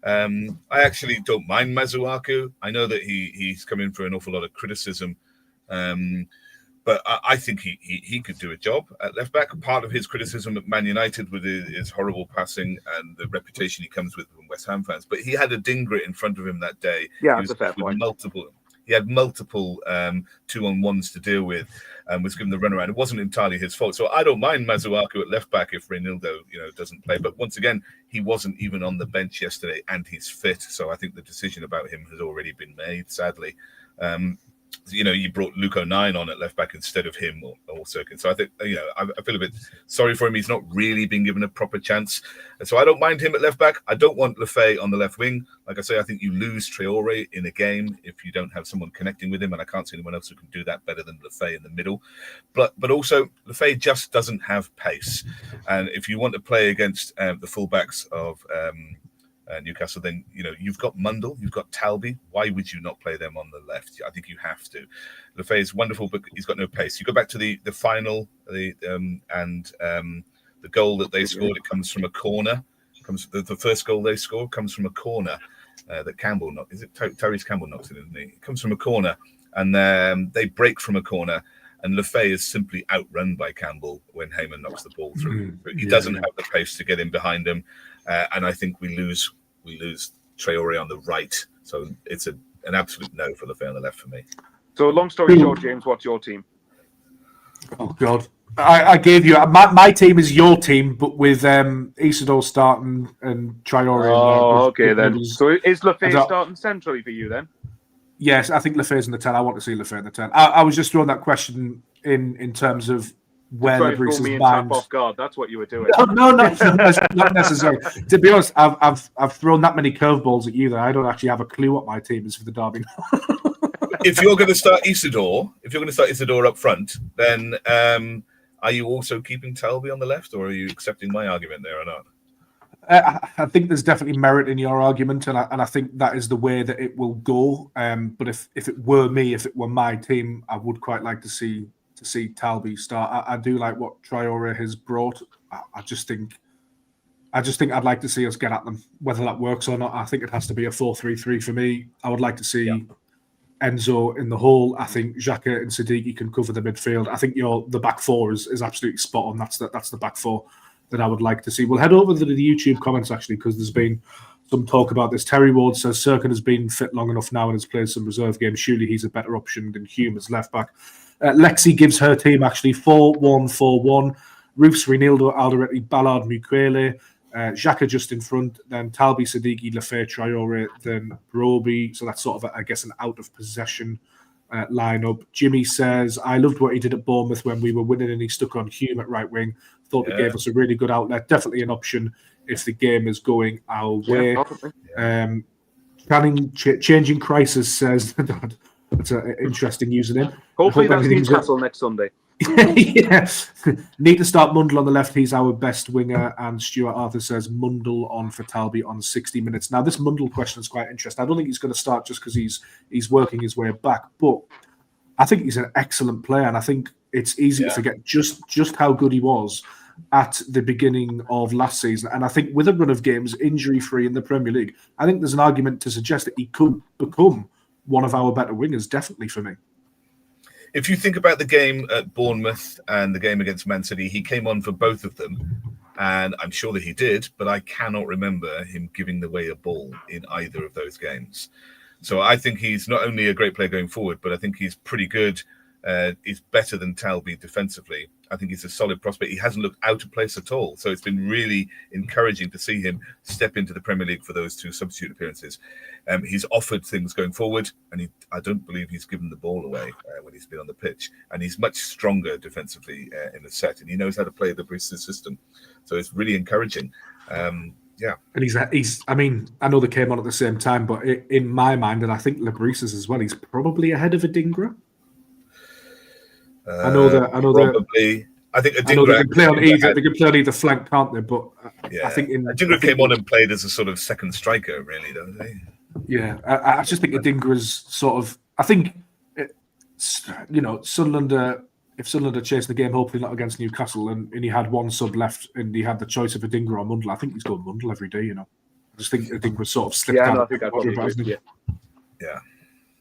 I actually don't mind Masuaku. I know that he's come in for an awful lot of criticism, but I think he could do a job at left back. Part of his criticism at Man United with his horrible passing and the reputation he comes with from West Ham fans, but he had a Dingret in front of him that day. Yeah, that's a fair point. He had multiple 2-on-1s to deal with and was given the runaround. It wasn't entirely his fault. So I don't mind Masuaku at left back if Reinildo, doesn't play. But once again, he wasn't even on the bench yesterday and he's fit. So I think the decision about him has already been made, sadly. You brought Luke O'Nien on at left back instead of him or Sirkin. So I think, I feel a bit sorry for him. He's not really been given a proper chance. And so I don't mind him at left back. I don't want Lefebvre on the left wing. Like I say, I think you lose Traore in a game if you don't have someone connecting with him. And I can't see anyone else who can do that better than Lefebvre in the middle. But also, Lefebvre just doesn't have pace. And if you want to play against the fullbacks of Newcastle, then you've got Mundle, you've got Talby. Why would you not play them on the left? I think you have to. Lefebvre is wonderful, but he's got no pace. You go back to the final, the goal that they scored. It comes from a corner. The first goal they scored comes from a corner that Campbell knocked. Is it Tyrese Campbell knocks it, isn't he? It comes from a corner, and they break from a corner. And Lefebvre is simply outrun by Campbell when Heyman knocks the ball through. He doesn't have the pace to get in behind him, and I think we lose Traore on the right. So it's an absolute no for Lefebvre on the left for me. So long story short, James, what's your team? Oh God, I gave you my team is your team, but with Isidore starting and Traore. Oh, okay then. So is Lefebvre starting centrally for you then? Yes, I think Lefebvre's in the 10. I want to see Lefebvre in the 10. I was just throwing that question in terms of where Lebris's mind. Off guard. That's what you were doing. No, not necessarily. To be honest, I've thrown that many curveballs at you that I don't actually have a clue what my team is for the derby. If you're going to start Isidore up front, then are you also keeping Talby on the left, or are you accepting my argument there or not? I think there's definitely merit in your argument, and I think that is the way that it will go. But if it were me, if it were my team, I would quite like to see Talby start. I do like what Traore has brought. I just think I'd like to see us get at them, whether that works or not. I think it has to be a 4-3-3 for me. I would like to see Enzo in the hole. I think Xhaka and Siddiqui can cover the midfield. I think the back four is absolutely spot on. That's the back four that I would like to see. We'll head over to the YouTube comments, actually, because there's been some talk about this. Terry Ward says Serkin has been fit long enough now and has played some reserve games. Surely he's a better option than Hume as left back. Lexi gives her team actually 4-1-4-1. Roofs, Reinildo, Alderete, Ballard, Mukwele, Xhaka just in front, then Talby, Siddiqui, Lefebvre, Traore, then Broby. So that's sort of, I guess, an out of possession lineup. Jimmy says, I loved what he did at Bournemouth when we were winning and he stuck on Hume at right wing. Thought it gave us a really good outlet. Definitely an option if the game is going our way. Changing Crisis says, that's an interesting username. Hopefully that's Newcastle next Sunday. Yeah. Need to start Mundle on the left. He's our best winger. And Stuart Arthur says Mundle on for Talby on 60 minutes. Now, this Mundle question is quite interesting. I don't think he's going to start just because he's working his way back. But I think he's an excellent player. And I think it's easy to forget just how good he was at the beginning of last season. And I think with a run of games injury-free in the Premier League, I think there's an argument to suggest that he could become one of our better wingers, definitely for me. If you think about the game at Bournemouth and the game against Man City, he came on for both of them. And I'm sure that he did, but I cannot remember him giving away a ball in either of those games. So I think he's not only a great player going forward, but I think he's pretty good. He's better than Talby defensively. I think he's a solid prospect. He hasn't looked out of place at all. So it's been really encouraging to see him step into the Premier League for those two substitute appearances. He's offered things going forward, and I don't believe he's given the ball away when he's been on the pitch. And he's much stronger defensively in the set, and he knows how to play the Bristol system. So it's really encouraging. And he's. I mean, I know they came on at the same time, but in my mind, and I think Lebris's as well, he's probably ahead of Adingra. I know that. Probably. I think Adingra they can play on either. They can play on either flank, can't they? But I think Adingra came on and played as a sort of second striker, really, don't they? Yeah, I just think Adingra's sort of. I think, Sunderland. If Sunderland are chasing the game, hopefully not against Newcastle, and he had one sub left, and he had the choice of Adingra or Mundle. I think he's going Mundle every day. I just think Adingra sort of slipped down. I think I probably agree. Yeah.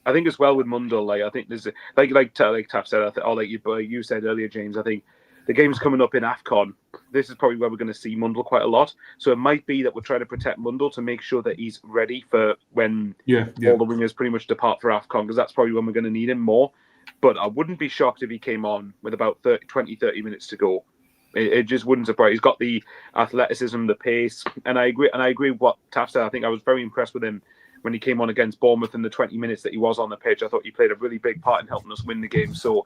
I think as well with Mundle, I think there's like Taff said, or like you said earlier, James. I think the game's coming up in AFCON. This is probably where we're going to see Mundle quite a lot. So it might be that we're trying to protect Mundle to make sure that he's ready for when all the wingers pretty much depart for AFCON, because that's probably when we're going to need him more. But I wouldn't be shocked if he came on with about 30 minutes to go. It just wouldn't surprise. He's got the athleticism, the pace, and I agree with what Taff said. I think I was very impressed with him when he came on against Bournemouth in the 20 minutes that he was on the pitch. I thought he played a really big part in helping us win the game. So,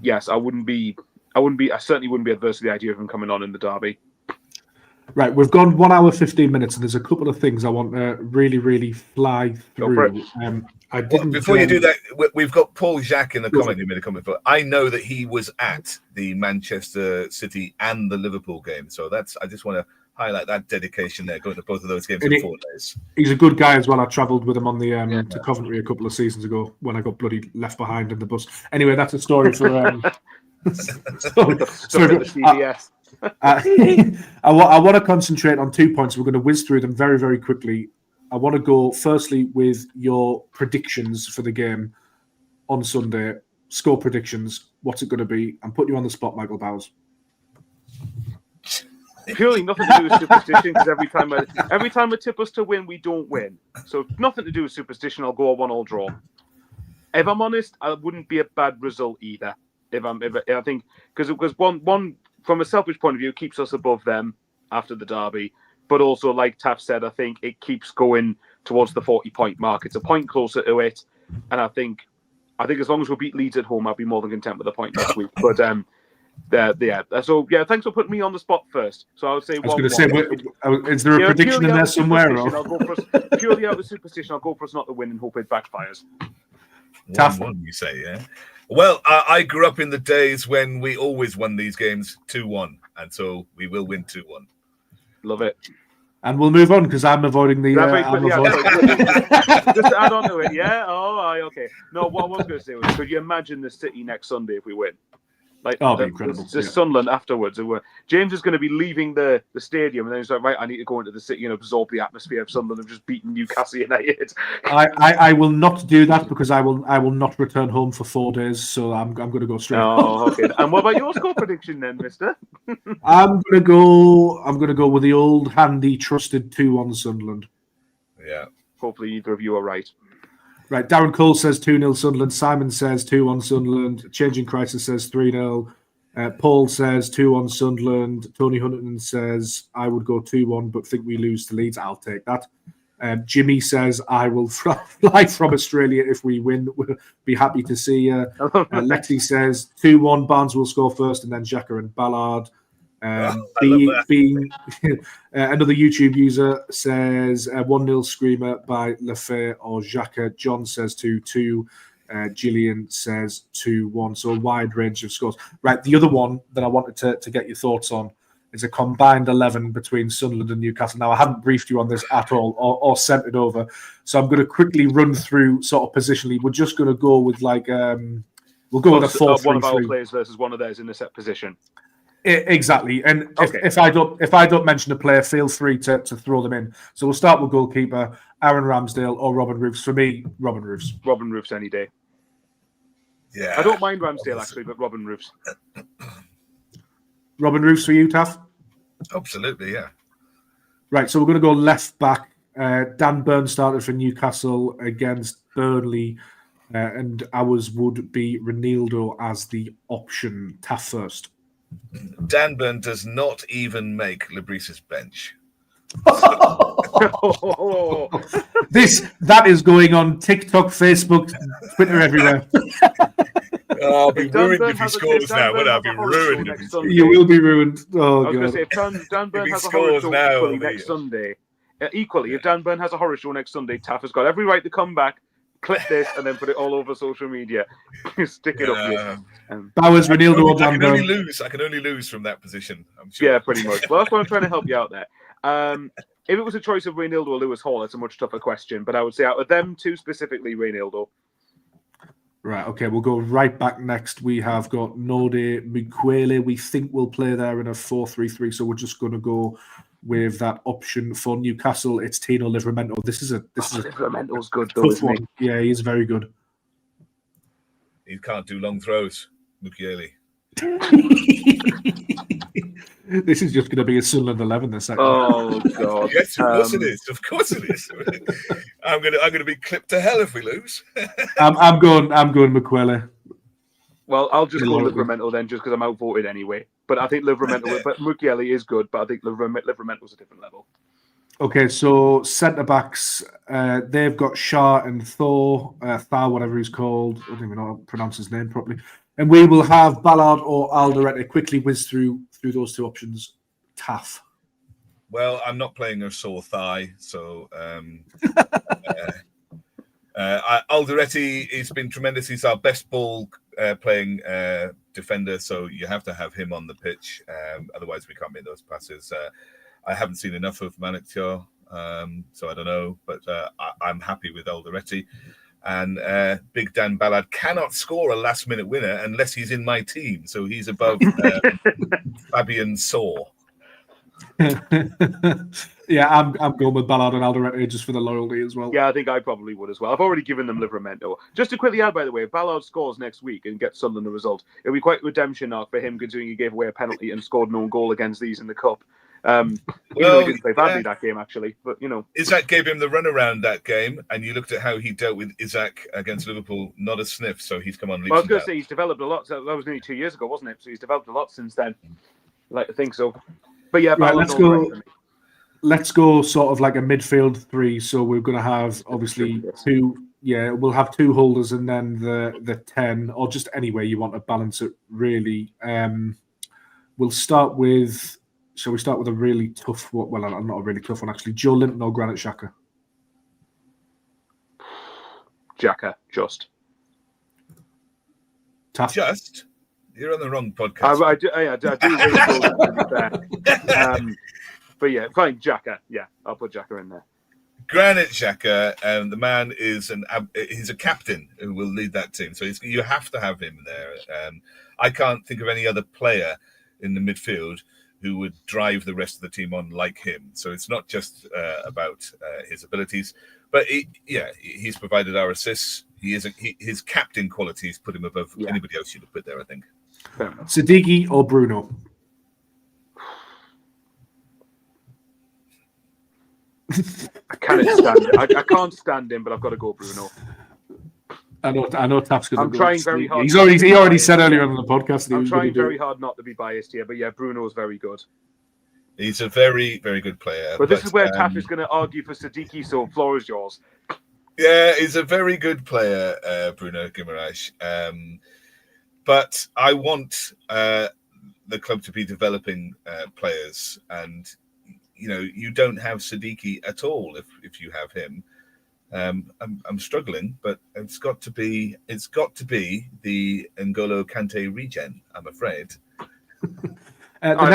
yes, I certainly wouldn't be adverse to the idea of him coming on in the derby. Right, we've gone 1 hour, 15 minutes, and there's a couple of things I want to really, really fly through. Before you do that, we've got Paul Jacques in the comment who made a comment. But I know that he was at the Manchester City and the Liverpool game. So I just want to highlight that dedication there, going to both of those games in 4 days. He's a good guy as well. I travelled with him on the to Coventry a couple of seasons ago when I got bloody left behind in the bus. Anyway, that's a story for CBS. I want to concentrate on 2 points. We're going to whiz through them very, very quickly. I want to go firstly with your predictions for the game on Sunday. Score predictions. What's it going to be? I'm putting you on the spot, Michael Bowers. Purely nothing to do with superstition, because every time I tip us to win, we don't win. So nothing to do with superstition. I'll go a 1-1 draw. If I'm honest, it wouldn't be a bad result either. I think because one from a selfish point of view keeps us above them after the derby, but also like Taff said, I think it keeps going towards the 40-point mark. It's a point closer to it, and I think as long as we beat Leeds at home, I'll be more than content with the point next week. But So thanks for putting me on the spot first. So I would say. I was going to say, is there a prediction in there somewhere? I'll go for us, purely out of superstition, I'll go for us not to win and hope it backfires. 1-1, you say, yeah? Well, I grew up in the days when we always won these games 2-1, and so we will win 2-1. Love it. And we'll move on because I'm avoiding the. Just to add on to it, yeah? Okay. No, what I was going to say was, could you imagine the City next Sunday if we win? Like, be incredible. Just Sunderland afterwards. James is going to be leaving the stadium, and then he's like, right, I need to go into the city and absorb the atmosphere of Sunderland. Have just beaten Newcastle United. I will not do that because I will not return home for 4 days. So I'm going to go straight. Oh, okay. And what about your score prediction then, Mister? I'm going to go with the old handy trusted 2-1 Sunderland. Yeah. Hopefully, either of you are right. Right, Darren Cole says 2-0 Sunderland. Simon says 2-1 Sunderland. Changing Crisis says 3-0. Paul says 2-1 Sunderland. Tony Huntington says, I would go 2-1, but think we lose to Leeds. I'll take that. Jimmy says, I will fly from Australia if we win. We'll be happy to see you. Lexi says 2-1, Barnes will score first, and then Xhaka and Ballard. Being another YouTube user says 1-0 Screamer by Lefebvre or Xhaka. John says 2-2. Gillian says 2-1. So a wide range of scores. Right, the other one that I wanted to get your thoughts on is a combined 11 between Sunderland and Newcastle. Now, I haven't briefed you on this at all or sent it over. So I'm going to quickly run through sort of positionally. We're just going to go with we'll go with a 4-3-3. One of our players versus one of theirs in a set position. Exactly, and if I don't mention a player, feel free to throw them in. So we'll start with goalkeeper Aaron Ramsdale or Robin Roofs. For me, Robin Roofs. Robin Roofs any day. Yeah, I don't mind Ramsdale actually, but Robin Roofs. Robin Roofs for you, Taff? Absolutely, yeah. Right, so we're going to go left back. Dan Burn started for Newcastle against Burnley, and ours would be Ronaldo as the option. Taff first. Dan Burn does not even make Lebris's bench. That is going on TikTok, Facebook, Twitter, everywhere. I'll be ruined if he scores now. Would I be ruined? You will be ruined. Oh, I was going to say, if Dan Burn has a horror show next Sunday, equally, if Dan Burn has a horror show next Sunday, Taff has got every right to come back, clip this, and then put it all over social media. Stick it up here. Bowers, Ronaldo, or Dan Burn. I can only lose from that position, I'm sure. Yeah, pretty much. Well, that's why I'm trying to help you out there. If it was a choice of Ronaldo or Lewis Hall, it's a much tougher question. But I would say out of them two specifically, Ronaldo. Right, okay, we'll go right back next. We have got Node Mukwele. We think we'll play there in a 4-3-3, so we're just going to go with that option for Newcastle. It's Tino Livramento. This is Livramento's good though, isn't he? Yeah, he's very good. He can't do long throws, Mukiele. This is just going to be a Sunderland 11 this second. Oh god! Yes, of course it is. Of course it is. I'm going to be clipped to hell if we lose. I'm going Mukwele. Well, I'll just go Livramento then, just because I'm outvoted anyway. But I think Livramento, but Mukiele is good, but I think Livramento's a different level. Okay, so centre backs, they've got Shah and Thor, whatever he's called. I don't even know how to pronounce his name properly. And we will have Ballard or Alderete. Quickly whiz through those two options. Taff. Well, I'm not playing a sore thigh, so Alderete has been tremendous. He's our best ball playing defender, so you have to have him on the pitch. Otherwise, we can't make those passes. I haven't seen enough of Maniktior, so I don't know, but I'm happy with Alderete. And Big Dan Ballard cannot score a last-minute winner unless he's in my team, so he's above Fabian Saw. Yeah, I'm going with Ballard and Alderete just for the loyalty as well. Yeah, I think I probably would as well. I've already given them Livramento. Just to quickly add, by the way, if Ballard scores next week and gets Sunderland the result, it'll be quite a redemption arc for him, considering he gave away a penalty and scored no goal against these in the Cup. Even though he didn't play badly that game, actually. But, Isaac gave him the runaround that game, and you looked at how he dealt with Isaac against Liverpool, not a sniff, so he's come on leaps. Well, I was going to say he's developed a lot. So that was nearly 2 years ago, wasn't it? So he's developed a lot since then. I like to think so. But yeah, let's go sort of like a midfield three. So we're going to have, obviously, two. Yeah, we'll have two holders and then the 10, or just any way you want to balance it, really. We'll start with... Shall we start with a really tough one? Well, not a really tough one, actually. Joe Linton or Granit Xhaka? Xhaka, just. Taff? Just? You're on the wrong podcast. I do really but yeah, fine, Xhaka. Yeah, I'll put Xhaka in there. Granit Xhaka, the man is he's a captain who will lead that team. So you have to have him there. I can't think of any other player in the midfield who would drive the rest of the team on like him. So it's not just about his abilities, but he's provided our assists. His captain qualities put him above anybody else you'd have put there, I think. Siddiqui or Bruno? I can't stand it. I can't stand him, but I've got to go Bruno. I know Taff's going to I'm trying very hard. He already said earlier on the podcast that I'm trying very hard not to be biased here, but yeah, Bruno is very good. He's a very, very good player. But this is where Taff is going to argue for Siddiqui, so the floor is yours. Yeah, he's a very good player, Bruno Guimaraes. But I want the club to be developing players, and you don't have Siddiqui at all if you have him. I'm struggling, but it's got to be the N'Golo Kante regen, I'm afraid. The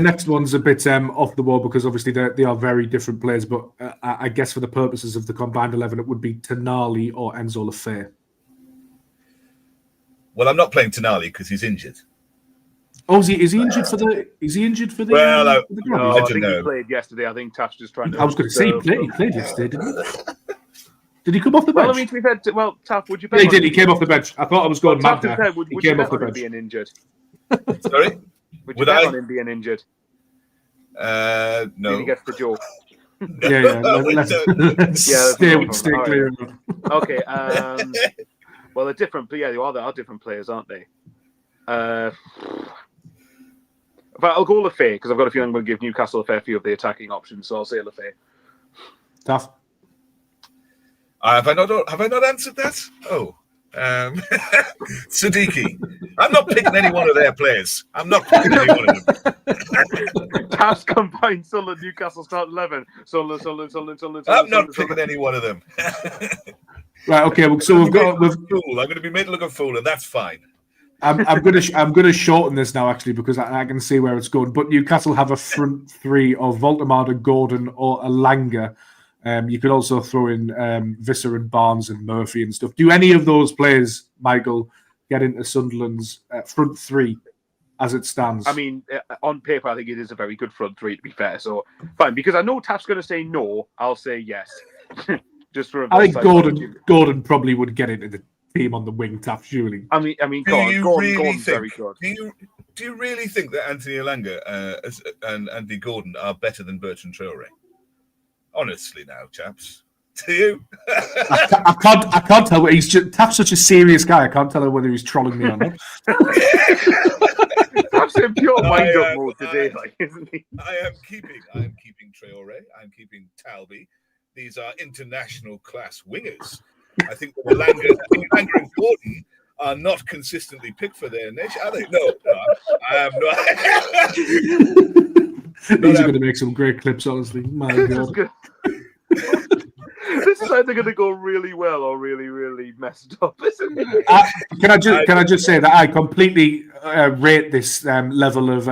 next one's a bit off the wall because obviously they are very different players, but I guess for the purposes of the combined 11, it would be Tonali or Enzo Lefebvre. Well, I'm not playing Tonali because he's injured. Oh, is he injured for the? Is he injured for the? Well, I think he played yesterday. I think Taff's just trying to. I was going to say he played yesterday, didn't he? Did he come off the bench? Well, I mean, to be fair, Taff, would you? Yeah, he did. He came off the bench. I thought I was going mad there. Would he came off the bench. Being injured. Sorry, would you bet on him being injured? No. Did he get the joke? Let's stay clear. Okay. Well, they're different, but they are different players, aren't they? But I'll go Lefebvre because I've got a feeling I'm going to give Newcastle a fair few of the attacking options, so I'll say Lefebvre. Taff? Have I not answered that? Oh, Siddiqui. I'm not picking any one of their players. I'm not picking any one of them. Taff's combined Sunderland, Newcastle start 11. Sunderland. I'm not picking any one of them. Right. Okay. So I'm going to be made to look a fool, and that's fine. I'm going to shorten this now, actually, because I can see where it's going. But Newcastle have a front three of Voldemar, Gordon, or Alanga. You could also throw in Visser and Barnes and Murphy and stuff. Do any of those players, Michael, get into Sunderland's front three as it stands? I mean, on paper, I think it is a very good front three, to be fair. So fine, because I know Taff's going to say no. I'll say yes. Just for I think Gordon probably would get into the team on the wing, Taff, surely. I mean, Gordon's very good. Do you really think that Anthony Alanga and Andy Gordon are better than Bertrand Traore? Honestly, now, chaps, do you? I can't tell. Taff's such a serious guy. I can't tell whether he's trolling me or not. Taff's in pure wind-up mode today, isn't he? I am keeping Traore. I'm keeping Talby. These are international class wingers. I think Alanga and Gordon are not consistently picked for their niche, are they? No, I am not. These are going to make some great clips, honestly. My God. This is either going to go really well or really, really messed up, isn't it? Can I just say that I completely rate this level of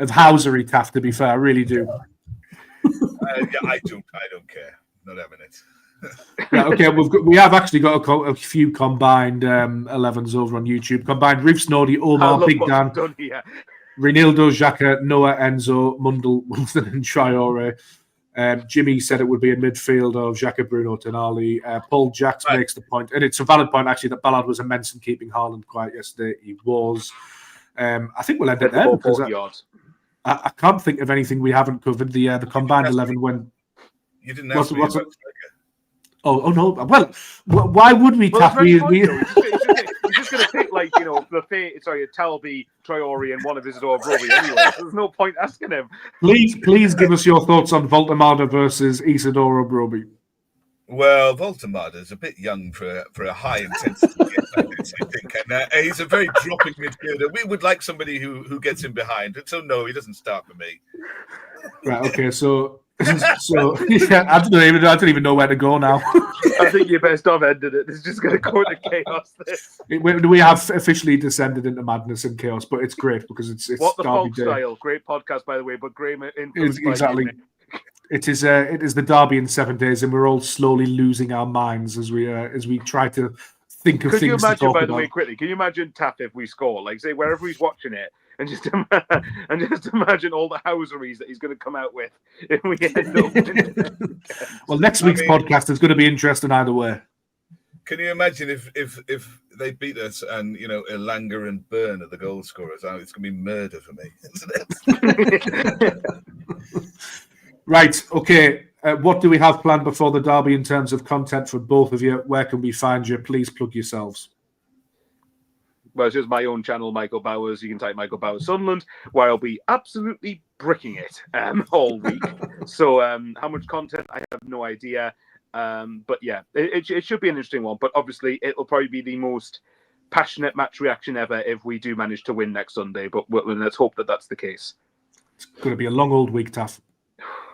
housery, Taff, to be fair. I really do. I don't care. Not having it. Yeah, okay, we have actually got a few combined 11s over on YouTube. Combined Reef Snoddy, Omar, Big Dan, Reinildo, Xhaka, Noah, Enzo, Mundell, Wilson, and Traore. Jimmy said it would be a midfield of Xhaka, Bruno, Tonali. Paul Jacks makes the point, and it's a valid point actually that Ballard was immense in keeping Haaland quiet yesterday. He was. I think we'll end it there because I can't think of anything we haven't covered. The combined 11 when you didn't ask me about striker. Oh no! Well, why would we? Well, he's just going to pick like a Talby, Traore, and one of Isidore Broby anyway. There's no point asking him. Please give us your thoughts on Voltemada versus Isidoro Broby. Well, Voltemada's a bit young for a high intensity game, I think, and he's a very dropping midfielder. We would like somebody who gets in behind. So no, he doesn't start for me. Right. Okay. So yeah, I don't even know where to go now. I think you best have ended it. It's just going to go into chaos. We have officially descended into madness and chaos, but it's great because it's What the Derby Folk Day. Style. Great podcast, by the way, but great Exactly. It is the Derby in 7 days, and we're all slowly losing our minds as we try to think of things. Could you imagine, to talk by the about. way, quickly? Can you imagine Taff if we score? Like, say wherever he's watching it, and just imagine all the houseries that he's going to come out with if we end up. Well, next week's podcast is going to be interesting either way. Can you imagine if they beat us and Elanga and Byrne are the goal scorers? It's going to be murder for me, isn't it? Right. Okay. What do we have planned before the derby in terms of content for both of you? Where can we find you? Please plug yourselves. Well, it's just my own channel, Michael Bowers. You can type Michael Bowers Sunderland, where I'll be absolutely bricking it all week. So how much content, I have no idea. But yeah, it should be an interesting one. But obviously, it'll probably be the most passionate match reaction ever if we do manage to win next Sunday. But let's hope that that's the case. It's going to be a long old week, Taff.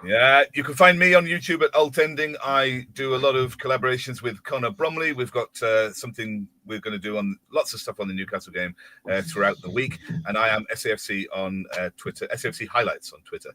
Yeah, you can find me on YouTube at Alt Ending. I do a lot of collaborations with Connor Bromley. We've got something we're going to do on lots of stuff on the Newcastle game throughout the week. And I am SAFC on Twitter, SAFC Highlights on Twitter.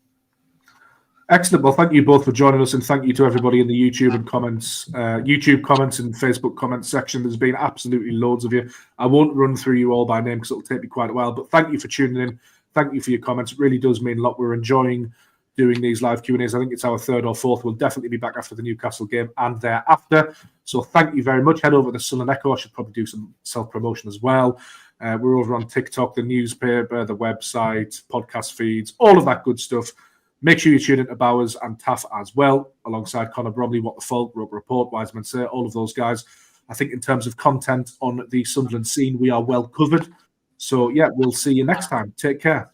Excellent. Well, thank you both for joining us, and thank you to everybody in the YouTube and comments and Facebook comments section. There's been absolutely loads of you. I won't run through you all by name because it'll take me quite a while, but thank you for tuning in. Thank you for your comments. It really does mean a lot. We're enjoying doing these live Q&As. I think it's our third or fourth. We'll definitely be back after the Newcastle game and thereafter. So thank you very much. Head over to the Sunderland Echo. I should probably do some self-promotion as well. We're over on TikTok, the newspaper, the website, podcast feeds, all of that good stuff. Make sure you tune in to Bowers and Taff as well, alongside Connor Bromley, What the Folk, Rope Report, Wiseman Say, all of those guys. I think in terms of content on the Sunderland scene, we are well covered. So yeah, we'll see you next time. Take care.